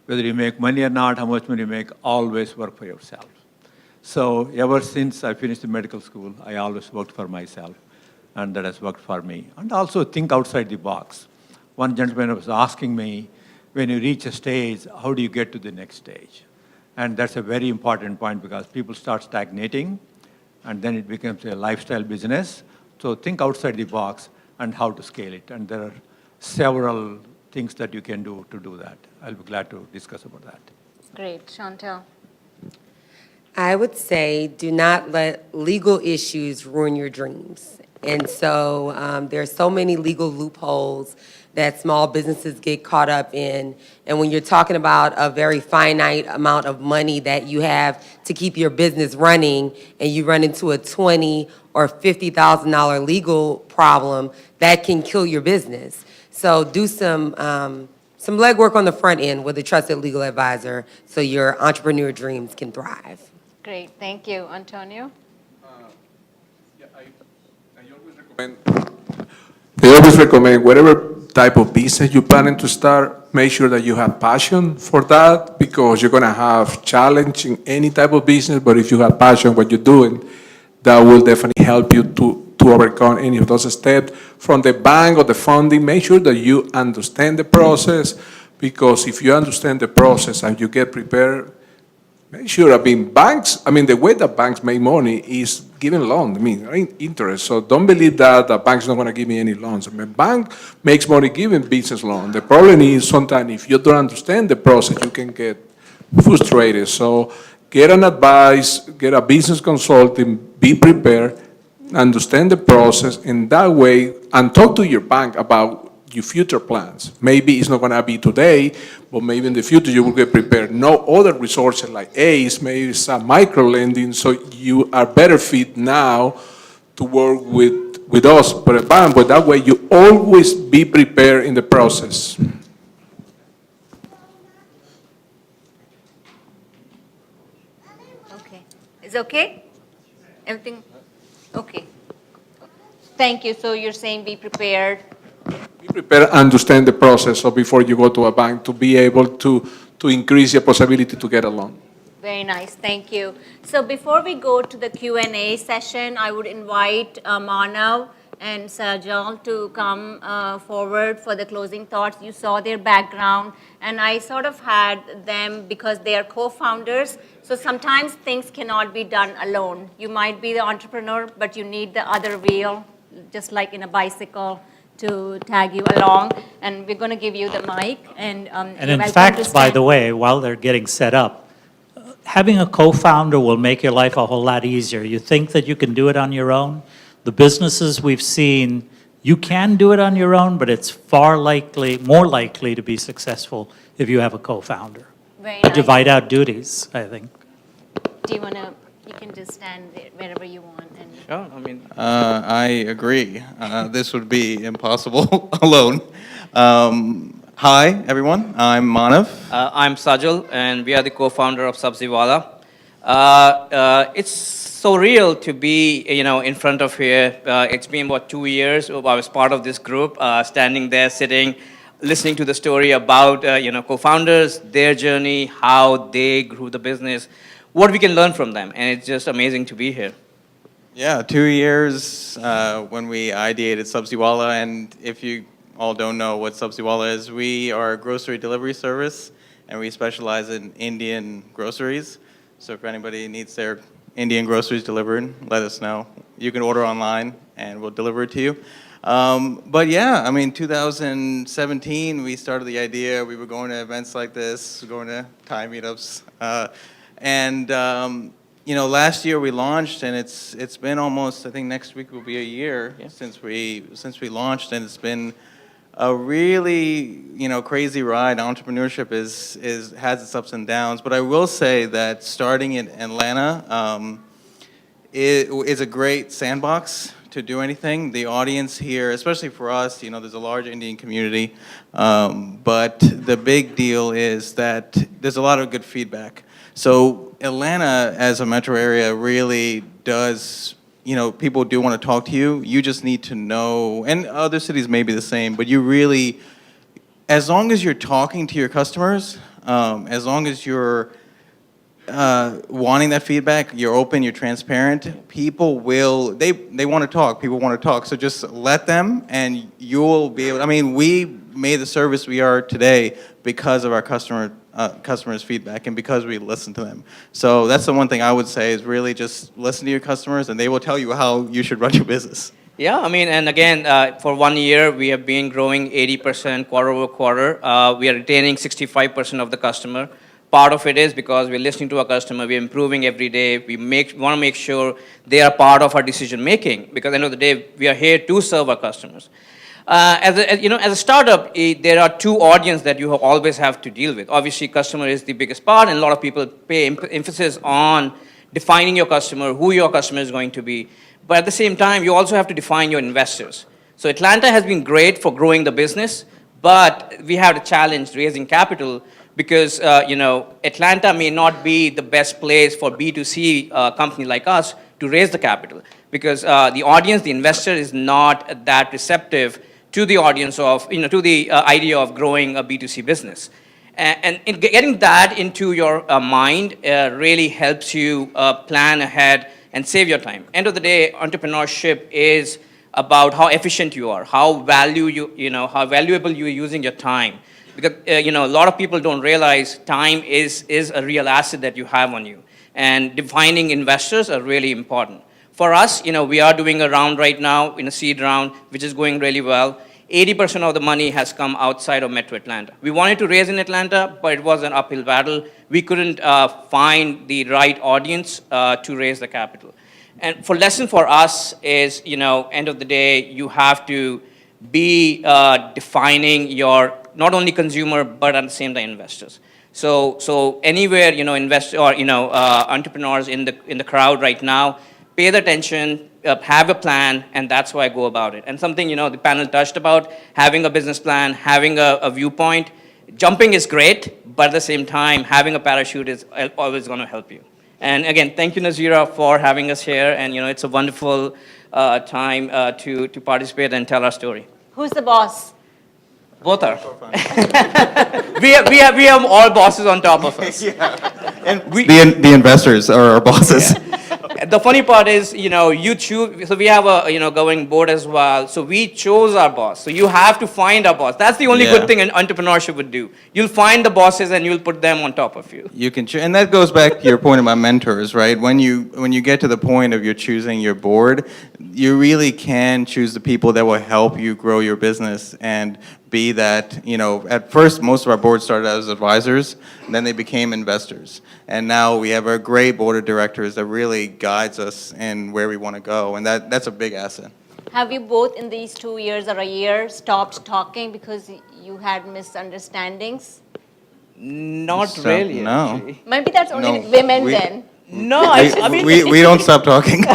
Whether you make money or not, how much money you make, always work for yourself. So ever since I finished medical school, I always worked for myself, and that has worked for me. And also think outside the box. One gentleman was asking me, when you reach a stage, how do you get to the next stage? And that's a very important point, because people start stagnating, and then it becomes a lifestyle business. So think outside the box and how to scale it. And there are several things that you can do to do that. I'll be glad to discuss about that. Great. Chantel? I would say do not let legal issues ruin your dreams. And so there are so many legal loopholes that small businesses get caught up in. And when you're talking about a very finite amount of money that you have to keep your business running, and you run into a 20 or $50,000 legal problem that can kill your business. So do some legwork on the front end with a trusted legal advisor so your entrepreneur dreams can thrive. Great, thank you. Antonio? I always recommend whatever type of business you're planning to start, make sure that you have passion for that, because you're going to have challenge in any type of business, but if you have passion what you're doing, that will definitely help you to overcome any of those steps. From the bank or the funding, make sure that you understand the process, because if you understand the process and you get prepared, make sure, the way that banks make money is giving loans, interest. So don't believe that the bank's not going to give me any loans. Bank makes money giving business loans. The problem is sometimes if you don't understand the process, you can get frustrated. So get an advice, get a business consultant, be prepared, understand the process in that way, and talk to your bank about your future plans. Maybe it's not going to be today, but maybe in the future you will get prepared. No other resources like ACE, maybe some micro lending, so you are better fit now to work with us, but that way you always be prepared in the process. Okay. Is it okay? Everything? Okay. Thank you. So you're saying be prepared. Be prepared, understand the process, so before you go to a bank, to be able to increase your possibility to get a loan. Very nice, thank you. So before we go to the Q&A session, I would invite Manav and Sajal to come forward for the closing thoughts. You saw their background, and I sort of had them because they are co-founders. So sometimes things cannot be done alone. You might be the entrepreneur, but you need the other wheel, just like in a bicycle, to tag you along. And we're going to give you the mic. And in fact, by the way, while they're getting set up, having a co-founder will make your life a whole lot easier. You think that you can do it on your own? The businesses we've seen, you can do it on your own, but it's more likely to be successful if you have a co-founder. Very nice. Divide out duties, I think. Do you want to, you can just stand there wherever you want. And Sure, I agree. This would be impossible alone. Hi, everyone. I'm Manav. I'm Sajal, and we are the co-founder of Sabziwala. It's so real to be, in front of here. It's been about 2 years. I was part of this group, standing there, sitting, listening to the story about, co-founders, their journey, how they grew the business, what we can learn from them, and it's just amazing to be here. Yeah, 2 years when we ideated Sabziwala, and if you all don't know what Sabziwala is, we are a grocery delivery service, and we specialize in Indian groceries. So if anybody needs their Indian groceries delivered, let us know. You can order online, and we'll deliver it to you. But yeah, 2017, we started the idea. We were going to events like this, going to Thai meetups, last year we launched, and it's been almost, I think next week will be a year since we launched, and it's been a really crazy ride. Entrepreneurship has its ups and downs, but I will say that starting in Atlanta is a great sandbox to do anything. The audience here, especially for us, there's a large Indian community, but the big deal is that there's a lot of good feedback. So Atlanta as a metro area really does, people do want to talk to you. You just need to know, and other cities may be the same, but you really, as long as you're talking to your customers, as long as you're wanting that feedback, you're open, you're transparent, people will, they want to talk, people want to talk. So just let them, and you'll be able, we made the service we are today because of our customers' feedback and because we listen to them. So that's the one thing I would say is really just listen to your customers, and they will tell you how you should run your business. Yeah, and again, for 1 year, we have been growing 80% quarter over quarter. We are retaining 65% of the customer. Part of it is because we're listening to our customer, we're improving every day. We want to make sure they are part of our decision making, because at the end of the day, we are here to serve our customers. As a startup, there are two audiences that you always have to deal with. Obviously, customer is the biggest part, and a lot of people pay emphasis on defining your customer, who your customer is going to be. But at the same time, you also have to define your investors. So Atlanta has been great for growing the business, but we have a challenge raising capital because Atlanta may not be the best place for B2C company like us to raise the capital because the audience, the investor, is not that receptive to the audience of, to the idea of growing a B2C business. And in getting that into your mind really helps you plan ahead and save your time. End of the day, entrepreneurship is about how efficient you are, how valuable you are using your time. Because a lot of people don't realize time is a real asset that you have on you. And defining investors are really important. For us, we are doing a round right now, in a seed round, which is going really well. 80% of the money has come outside of Metro Atlanta. We wanted to raise in Atlanta, but it was an uphill battle. We couldn't find the right audience to raise the capital. And lesson for us is, end of the day, you have to be defining your not only consumer, but at the same time investors. So anywhere, investors or, entrepreneurs in the crowd right now, pay the attention, have a plan, and that's why I go about it. And something, the panel touched about, having a business plan, having a viewpoint. Jumping is great, but at the same time, having a parachute is always going to help you. And again, thank you, Nazira, for having us here. And, it's a wonderful time to participate and tell our story. Who's the boss? Both are. we have all bosses on top of us. And the investors are our bosses. The funny part is, you choose, so we have a, governing board as well. So we chose our boss. So you have to find our boss. That's the only good thing an entrepreneurship would do. You'll find the bosses and you'll put them on top of you. You can and that goes back to your point about mentors, right? When you get to the point of you're choosing your board, you really can choose the people that will help you grow your business and be that, at first most of our board started as advisors, and then they became investors. And now we have a great board of directors that really guides us in where we want to go, and that's a big asset. Have you both in these 2 years or a year stopped talking because you had misunderstandings? Not really, no. actually. Maybe that's only No, women we- then. No, I mean... We don't stop talking.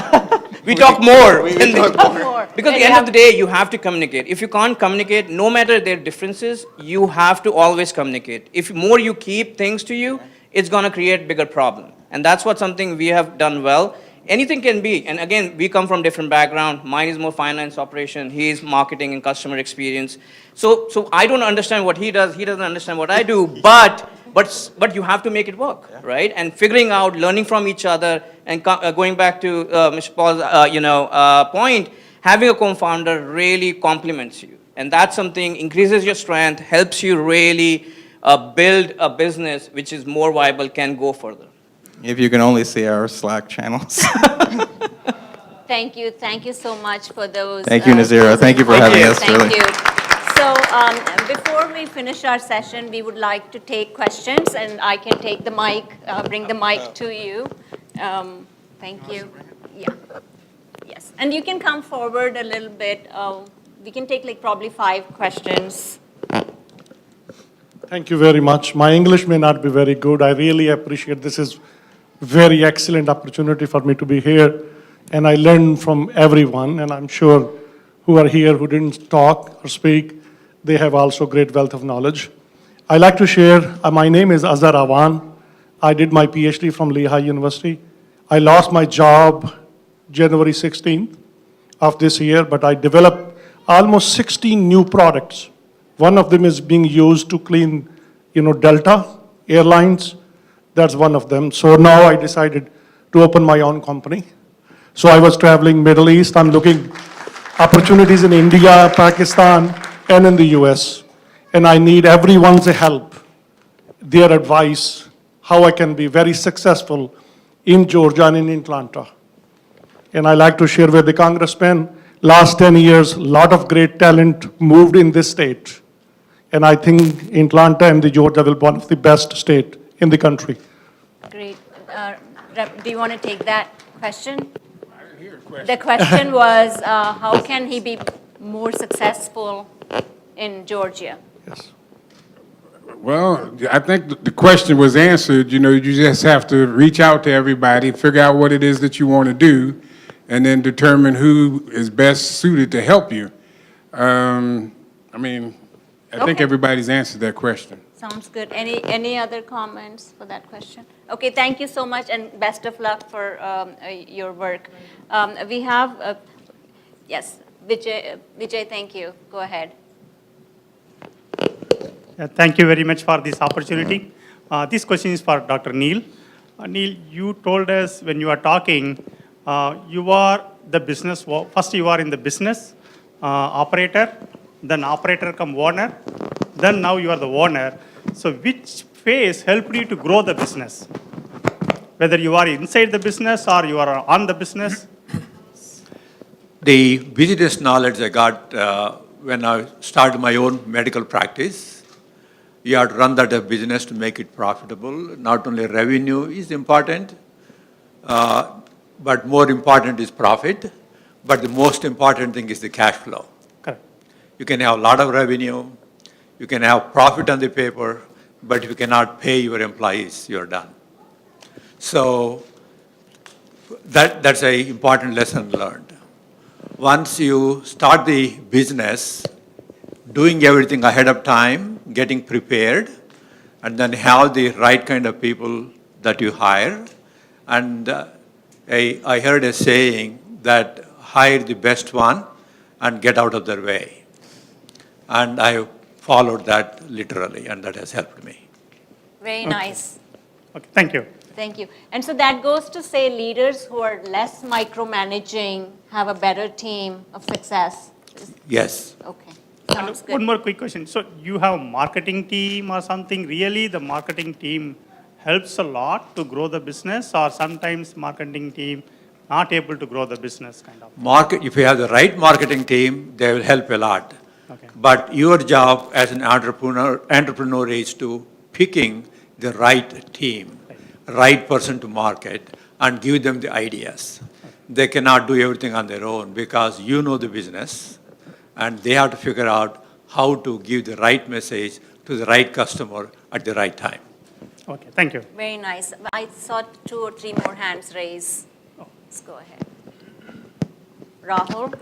We talk more. We talk More. Because at the end of the day, you have to communicate. If you can't communicate, no matter their differences, you have to always communicate. If more you keep things to you, it's going to create bigger problem. And that's what something we have done well. Anything can be. And again, we come from different background. Mine is more finance operation. He is marketing and customer experience. So I don't understand what he does. He doesn't understand what I do. But you have to make it work, right? And figuring out, learning from each other, and going back to Mr. Paul's point, having a co-founder really complements you. And that's something, increases your strength, helps you really build a business which is more viable, can go further. If you can only see our Slack channels. Thank you so much for those. Thank you, Nazira. Thank you for having us. Thank really. you. So before we finish our session, we would like to take questions, and I can take the mic, bring the mic to you. Thank you. Yeah. Yes. And you can come forward a little bit. We can take probably 5 questions. Thank you very much. My English may not be very good. I really appreciate this is very excellent opportunity for me to be here. And I learned from everyone, and I'm sure who are here who didn't talk or speak, they have also great wealth of knowledge. I like to share, my name is Azhar Awan. I did my PhD from Lehigh University. I lost my job January 16th of this year, but I developed almost 16 new products. One of them is being used to clean, Delta Airlines. That's one of them. So now I decided to open my own company. So I was traveling Middle East. I'm looking opportunities in India, Pakistan, and in the US. And I need everyone's help, their advice, how I can be very successful in Georgia and in Atlanta. And I like to share with the congressman, last 10 years, a lot of great talent moved in this state. And I think Atlanta and the Georgia will be one of the best state in the country. Great. Do you want to take that question? The question was, how can he be more successful in Georgia? Yes. Well, I think the question was answered. You know, you just have to reach out to everybody, figure out what it is that you want to do, and then determine who is best suited to help you. I mean, I think Okay. everybody's answered that question. Sounds good. Any other comments for that question? Okay, thank you so much, and best of luck for your work. We have, yes, Vijay, thank you. Go ahead. Thank you very much for this opportunity. This question is for Dr. Neil. Neil, you told us when you are talking, you are the business, first you are in the business, operator, then operator come owner, then now you are the owner. So which phase helped you to grow the business? Whether you are inside the business or you are on the business? The business knowledge I got when I started my own medical practice. You have to run that business to make it profitable. Not only revenue is important, but more important is profit. But the most important thing is the cash flow. Correct. You can have a lot of revenue, you can have profit on the paper, but if you cannot pay your employees, you're done. So that's an important lesson learned. Once you start the business, doing everything ahead of time, getting prepared, and then have the right kind of people that you hire. And I heard a saying that hire the best one and get out of their way. And I followed that literally, and that has helped me. Very nice. Okay, thank you. Thank you. And so that goes to say leaders who are less micromanaging have a better team of success. Yes. Okay. And Sounds good. one more quick question. So you have a marketing team or something? Really, the marketing team helps a lot to grow the business, or sometimes marketing team not able to grow the business kind of? If you have the right marketing team, they will help a lot. Okay. But your job as an entrepreneur is to picking the right team, right person to market, and give them the ideas. They cannot do everything on their own because you know the business, and they have to figure out how to give the right message to the right customer at the right time. Okay, thank you. Very nice. I saw 2 or 3 more hands raised. Let's go ahead. Rahul?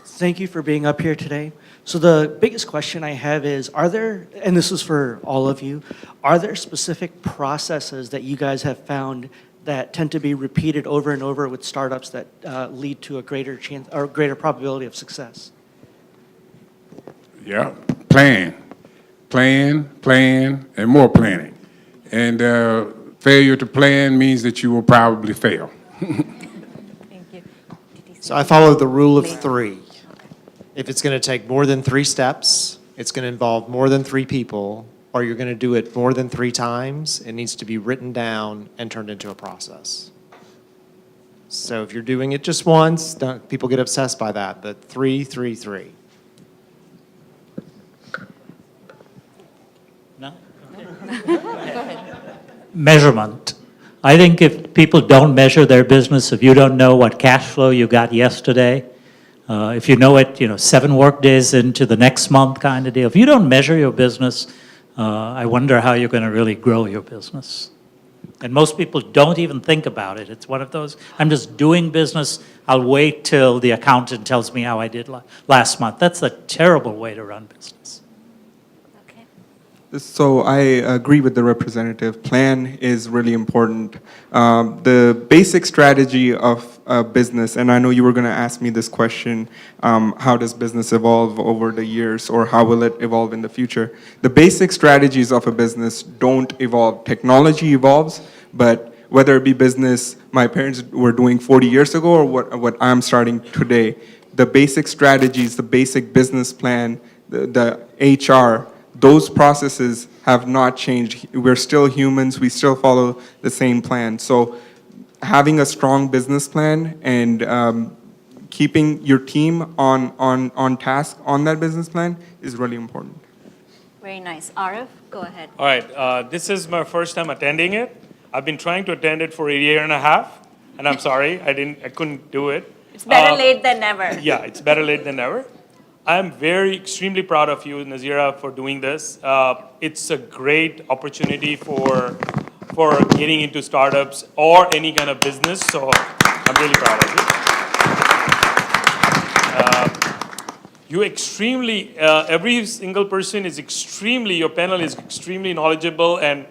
Thank you for being up here today. So the biggest question I have is, are there, and this is for all of you, are there specific processes that you guys have found that tend to be repeated over and over with startups that lead to a greater chance or greater probability of success? Yeah, plan, and more planning. And failure to plan means that you will probably fail. Thank you. So I follow the rule of 3. If it's going to take more than 3 steps, it's going to involve more than 3 people, or you're going to do it more than 3 times, it needs to be written down and turned into a process. So if you're doing it just once, people get obsessed by that, but 3, 3, 3. No? Measurement. I think if people don't measure their business, if you don't know what cash flow you got yesterday, if you know it, 7 work days into the next month kind of deal, if you don't measure your business, I wonder how you're going to really grow your business. And most people don't even think about it. It's one of those, I'm just doing business, I'll wait till the accountant tells me how I did last month. That's a terrible way to run business. So I agree with the representative. Plan is really important. The basic strategy of a business, and I know you were going to ask me this question, how does business evolve over the years, or how will it evolve in the future? The basic strategies of a business don't evolve. Technology evolves, but whether it be business my parents were doing 40 years ago or what I'm starting today, the basic strategies, the basic business plan, the HR, those processes have not changed. We're still humans. We still follow the same plan. So having a strong business plan and keeping your team on task on that business plan is really important. Very nice. Arif, go ahead. All right. This is my first time attending it. I've been trying to attend it for a year and a half, and I'm sorry I couldn't do it. It's better late than never. Yeah, it's better late than never. I'm extremely proud of you, Nazira, for doing this. It's a great opportunity for getting into startups or any kind of business, so I'm really proud of you. Every single person is your panel is extremely knowledgeable, and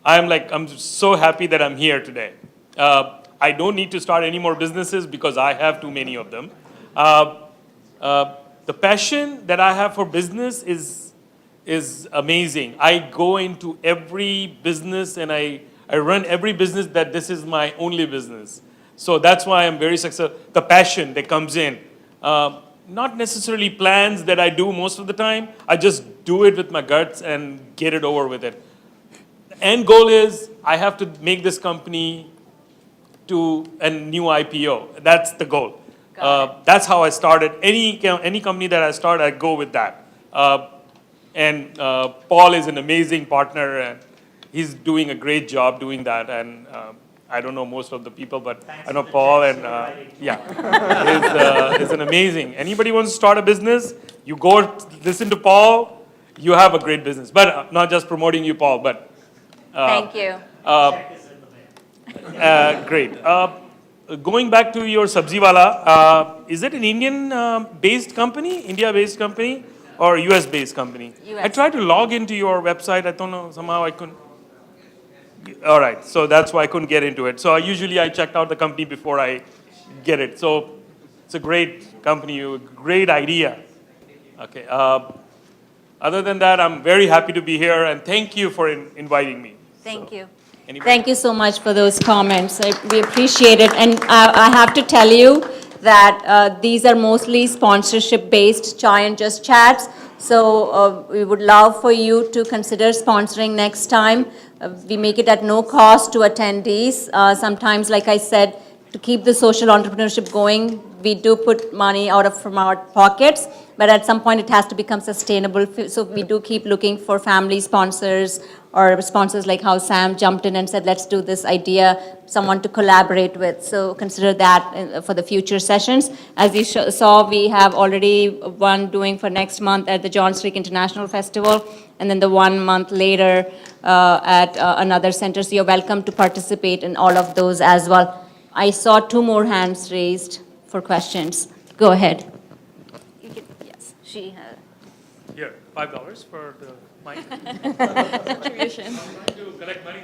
I'm so happy that I'm here today. I don't need to start any more businesses because I have too many of them. The passion that I have for business is amazing. I go into every business and I run every business that this is my only business. So that's why I'm very successful. The passion that comes in. Not necessarily plans that I do most of the time. I just do it with my guts and get it over with it. The end goal is I have to make this company to a new IPO. That's the goal. That's how I started. Any company that I start, I go with that. And Paul is an amazing partner, and he's doing a great job doing that. And I don't know most of the people, but I know Paul, and is an amazing. Anybody wants to start a business, you go listen to Paul, you have a great business. But not just promoting you, Paul, but thank you. Great. Going back to your Sabziwala, is it an Indian-based company, India-based company, or US-based company? US. I tried to log into your website. I don't know, somehow I couldn't. All right, so that's why I couldn't get into it. So usually I checked out the company before I get it. So it's a great company, a great idea. Okay. Other than that, I'm very happy to be here, and thank you for inviting me. Thank you. Anybody? Thank you so much for those comments. We appreciate it. And I have to tell you that these are mostly sponsorship-based Chai and Just Chats. So we would love for you to consider sponsoring next time. We make it at no cost to attendees. Sometimes, like I said, to keep the social entrepreneurship going, we do put money from our pockets, but at some point it has to become sustainable. So we do keep looking for family sponsors or sponsors like how Sam jumped in and said, let's do this idea, someone to collaborate with. So consider that for the future sessions. As you saw, we have already one doing for next month at the John Street International Festival, and then the 1 month later at another center. So you're welcome to participate in all of those as well. I saw 2 more hands raised for questions. Go ahead. Yes, she has. Here, $5 for the mic. Contribution. To collect money.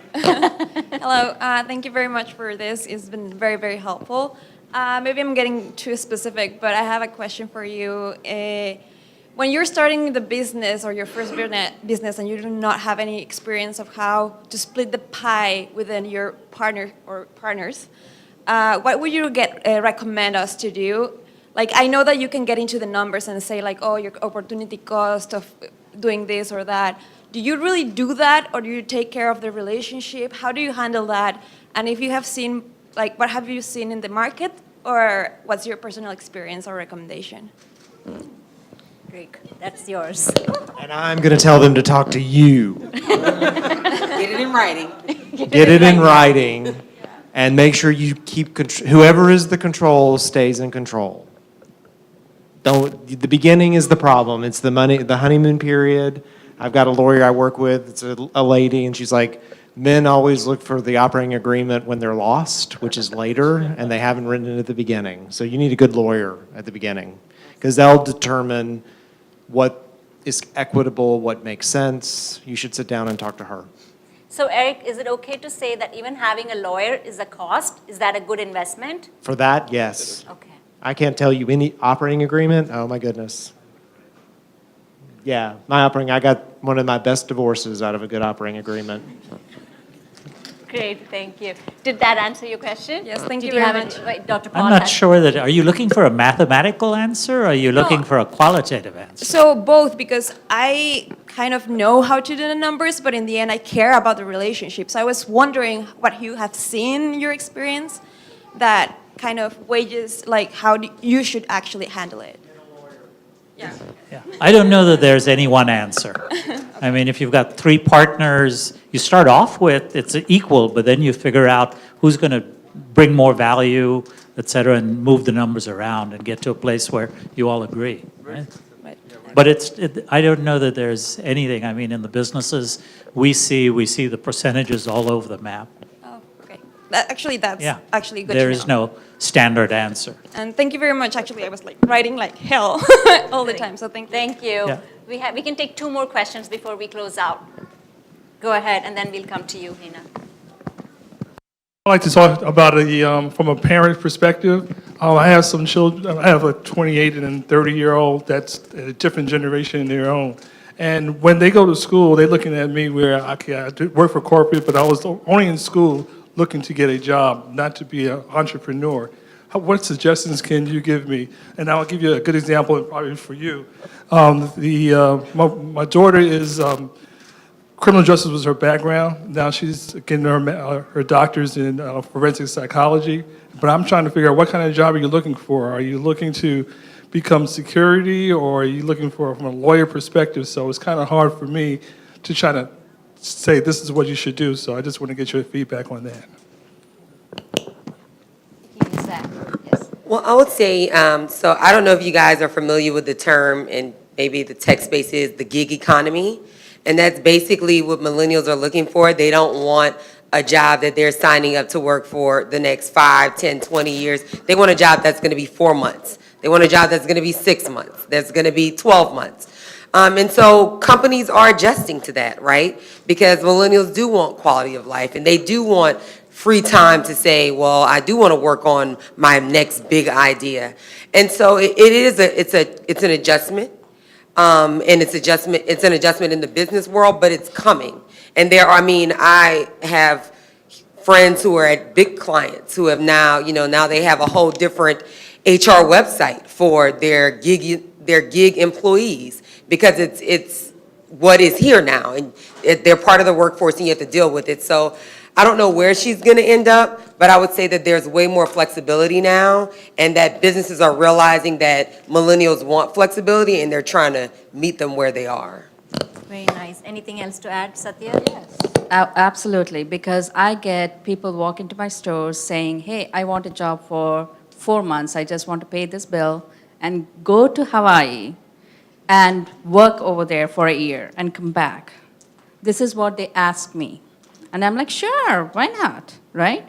Hello, thank you very much for this. It's been very, very helpful. Maybe I'm getting too specific, but I have a question for you. When you're starting the business or your first business and you do not have any experience of how to split the pie within your partner or partners, what would you recommend us to do? Like, I know that you can get into the numbers and say like, oh, your opportunity cost of doing this or that. Do you really do that, or do you take care of the relationship? How do you handle that? And if you have seen, like, what have you seen in the market, or what's your personal experience or recommendation? Great, that's yours. And I'm going to tell them to talk to you. Get it in writing. Get it in writing, and make sure you keep whoever is the control stays in control. The beginning is the problem. It's the money, the honeymoon period. I've got a lawyer I work with. It's a lady, and she's like, men always look for the operating agreement when they're lost, which is later, and they haven't written it at the beginning. So you need a good lawyer at the beginning, because they'll determine what is equitable, what makes sense. You should sit down and talk to her. So Eric, is it okay to say that even having a lawyer is a cost? Is that a good investment? For that, yes. Okay. I can't tell you any operating agreement. Oh my goodness. Yeah, I got one of my best divorces out of a good operating agreement. Great, thank you. Did that answer your question? Yes, thank you Did very have much. Wait, Dr. Paul I'm not has- sure that, are you looking for a mathematical answer, or are you looking for a qualitative answer? So both, because I kind of know how to do the numbers, but in the end I care about the relationships. I was wondering what you have seen in your experience, that kind of wages, like how you should actually handle it. Yeah. I don't know that there's any one answer. I mean, if you've got 3 partners, you start off with, it's equal, but then you figure out who's going to bring more value, et cetera, and move the numbers around and get to a place where you all agree, right? Right. But I don't know that there's anything, I mean, in the businesses we see the percentages all over the map. Oh, okay. That's Yeah. actually good There to is know. no standard answer. And thank you very much. Actually, I was like writing like hell all the time, so thank you. Thank you. Yeah. We can take 2 more questions before we close out. Go ahead, and then we'll come to you, Hina. I'd like to talk about from a parent perspective. I have some children. I have a 28 and 30-year-old that's a different generation in their own. And when they go to school, they're looking at me where I work for corporate, but I was only in school looking to get a job, not to be an entrepreneur. What suggestions can you give me? And I'll give you a good example, probably for you. My daughter is. Criminal justice was her background. Now she's getting her doctor's in forensic psychology. But I'm trying to figure out what kind of job are you looking for? Are you looking to become security, or are you looking for from a lawyer perspective? So it's kind of hard for me to try to say this is what you should do. So I just want to get your feedback on that. Well, I would say, so I don't know if you guys are familiar with the term, and maybe the tech space is the gig economy. And that's basically what millennials are looking for. They don't want a job that they're signing up to work for the next 5, 10, 20 years. They want a job that's going to be 4 months. They want a job that's going to be 6 months, that's going to be 12 months. And so companies are adjusting to that, right? Because millennials do want quality of life, and they do want free time to say, well, I do want to work on my next big idea. And so it's an adjustment. And it's an adjustment in the business world, but it's coming. And I have friends who are at big clients who have now they have a whole different HR website for their gig employees, because it's what is here now, and they're part of the workforce, and you have to deal with it. So I don't know where she's going to end up, but I would say that there's way more flexibility now, and that businesses are realizing that millennials want flexibility, and they're trying to meet them where they are. Very nice. Anything else to add, Satya? Yes. Absolutely, because I get people walk into my stores saying, hey, I want a job for 4 months. I just want to pay this bill and go to Hawaii and work over there for a year and come back. This is what they ask me. And I'm like, sure, why not, right?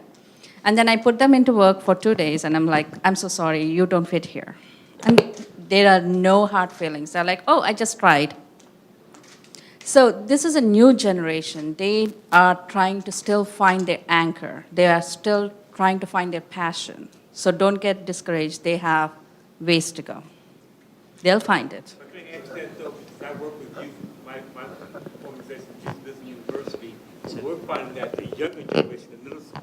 And then I put them into work for 2 days, and I'm like, I'm so sorry, you don't fit here. And there are no hard feelings. They're like, oh, I just tried. So this is a new generation. They are trying to still find their anchor. They are still trying to find their passion. So don't get discouraged. They have ways to go. They'll find it. I work with youth, my organization, Youth Business University. We're finding that the younger generation in middle school.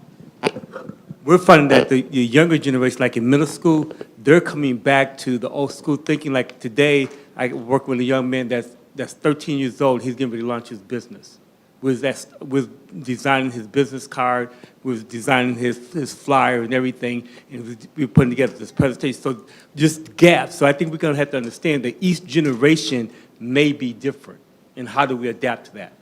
We're finding that the younger generation, like in middle school, they're coming back to the old school thinking. Like today, I work with a young man that's 13 years old. He's getting ready to launch his business. With designing his business card, with designing his flyer and everything, and we're putting together this presentation. So just gaps. So I think we're going to have to understand that each generation may be different, and how do we adapt to that?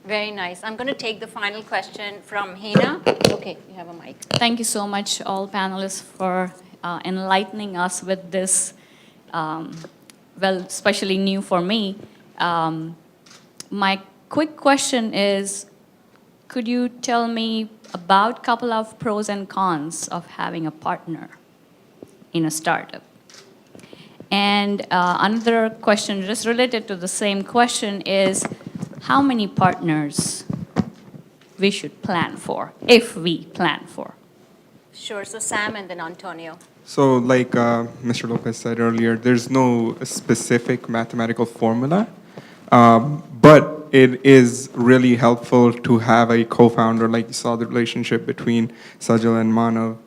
Very nice. I'm going to take the final question from Hina. Okay, you have a mic. Thank you so much, all panelists, for enlightening us with this, especially new for me. My quick question is, could you tell me about a couple of pros and cons of having a partner in a startup? And another question just related to the same question is, how many partners we should plan for, if we plan for? Sure, so Sam and then Antonio. So like Mr. Lopez said earlier, there's no specific mathematical formula, but it is really helpful to have a co-founder, like you saw the relationship between Sajal and Manav.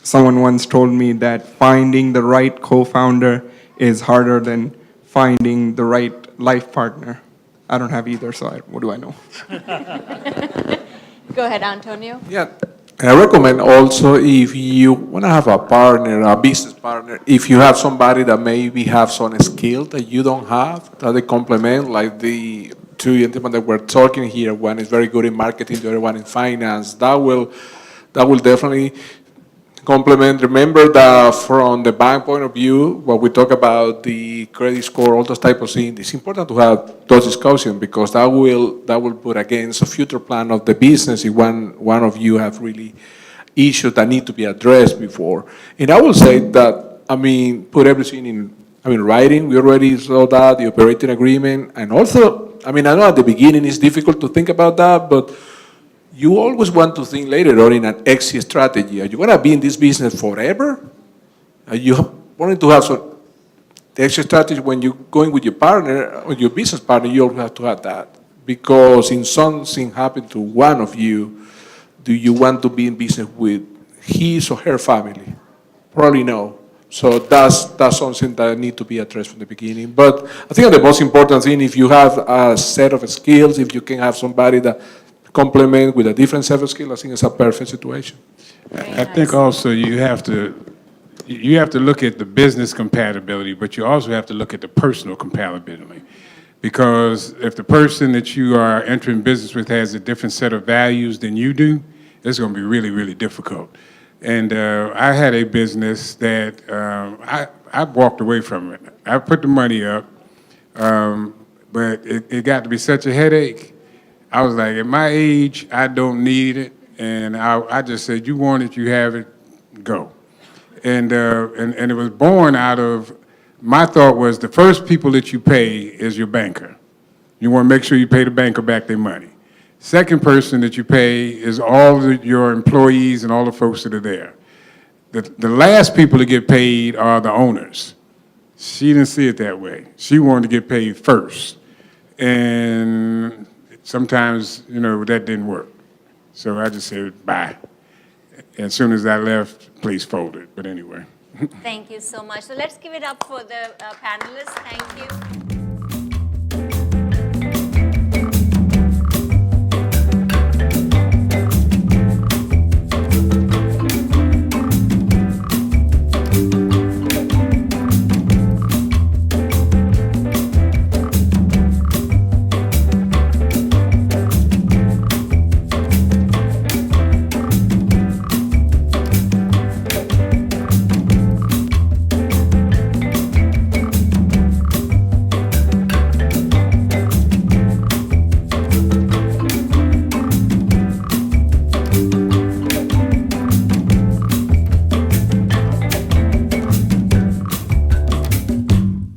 Someone once told me that finding the right co-founder is harder than finding the right life partner. I don't have either, so what do I know? Go ahead, Antonio. Yeah. I recommend also, if you want to have a partner, a business partner, if you have somebody that maybe have some skill that you don't have, that they complement, like the two gentlemen that we're talking here, one is very good in marketing, the other one in finance, that will definitely complement, remember that from the bank point of view, when we talk about the credit score, all those type of things, it's important to have those discussions because that will put against a future plan of the business if one of you have really issues that need to be addressed before. And I will say that, put everything in, writing. We already saw that, the operating agreement, and also, I know at the beginning it's difficult to think about that, but you always want to think later on in an exit strategy. Are you going to be in this business forever? Are you wanting to have some exit strategy when you're going with your partner or your business partner? You always have to have that because if something happened to one of you, do you want to be in business with his or her family? Probably no. So that's something that needs to be addressed from the beginning. But I think the most important thing, if you have a set of skills, if you can have somebody that complement with a different set of skills, I think it's a perfect situation. I think also you have to look at the business compatibility, but you also have to look at the personal compatibility. Because if the person that you are entering business with has a different set of values than you do, it's going to be really, really difficult. And I had a business that I walked away from it. I put the money up, but it got to be such a headache. I was like, at my age, I don't need it. And I just said, you want it, you have it, go. And it was born out of, my thought was the first people that you pay is your banker. You want to make sure you pay the banker back their money. Second person that you pay is all your employees and all the folks that are there. The last people to get paid are the owners. She didn't see it that way. She wanted to get paid first. And sometimes, that didn't work. So I just said, bye. And as soon as I left, place folded. But anyway. Thank you so much. So let's give it up for the panelists. Thank you.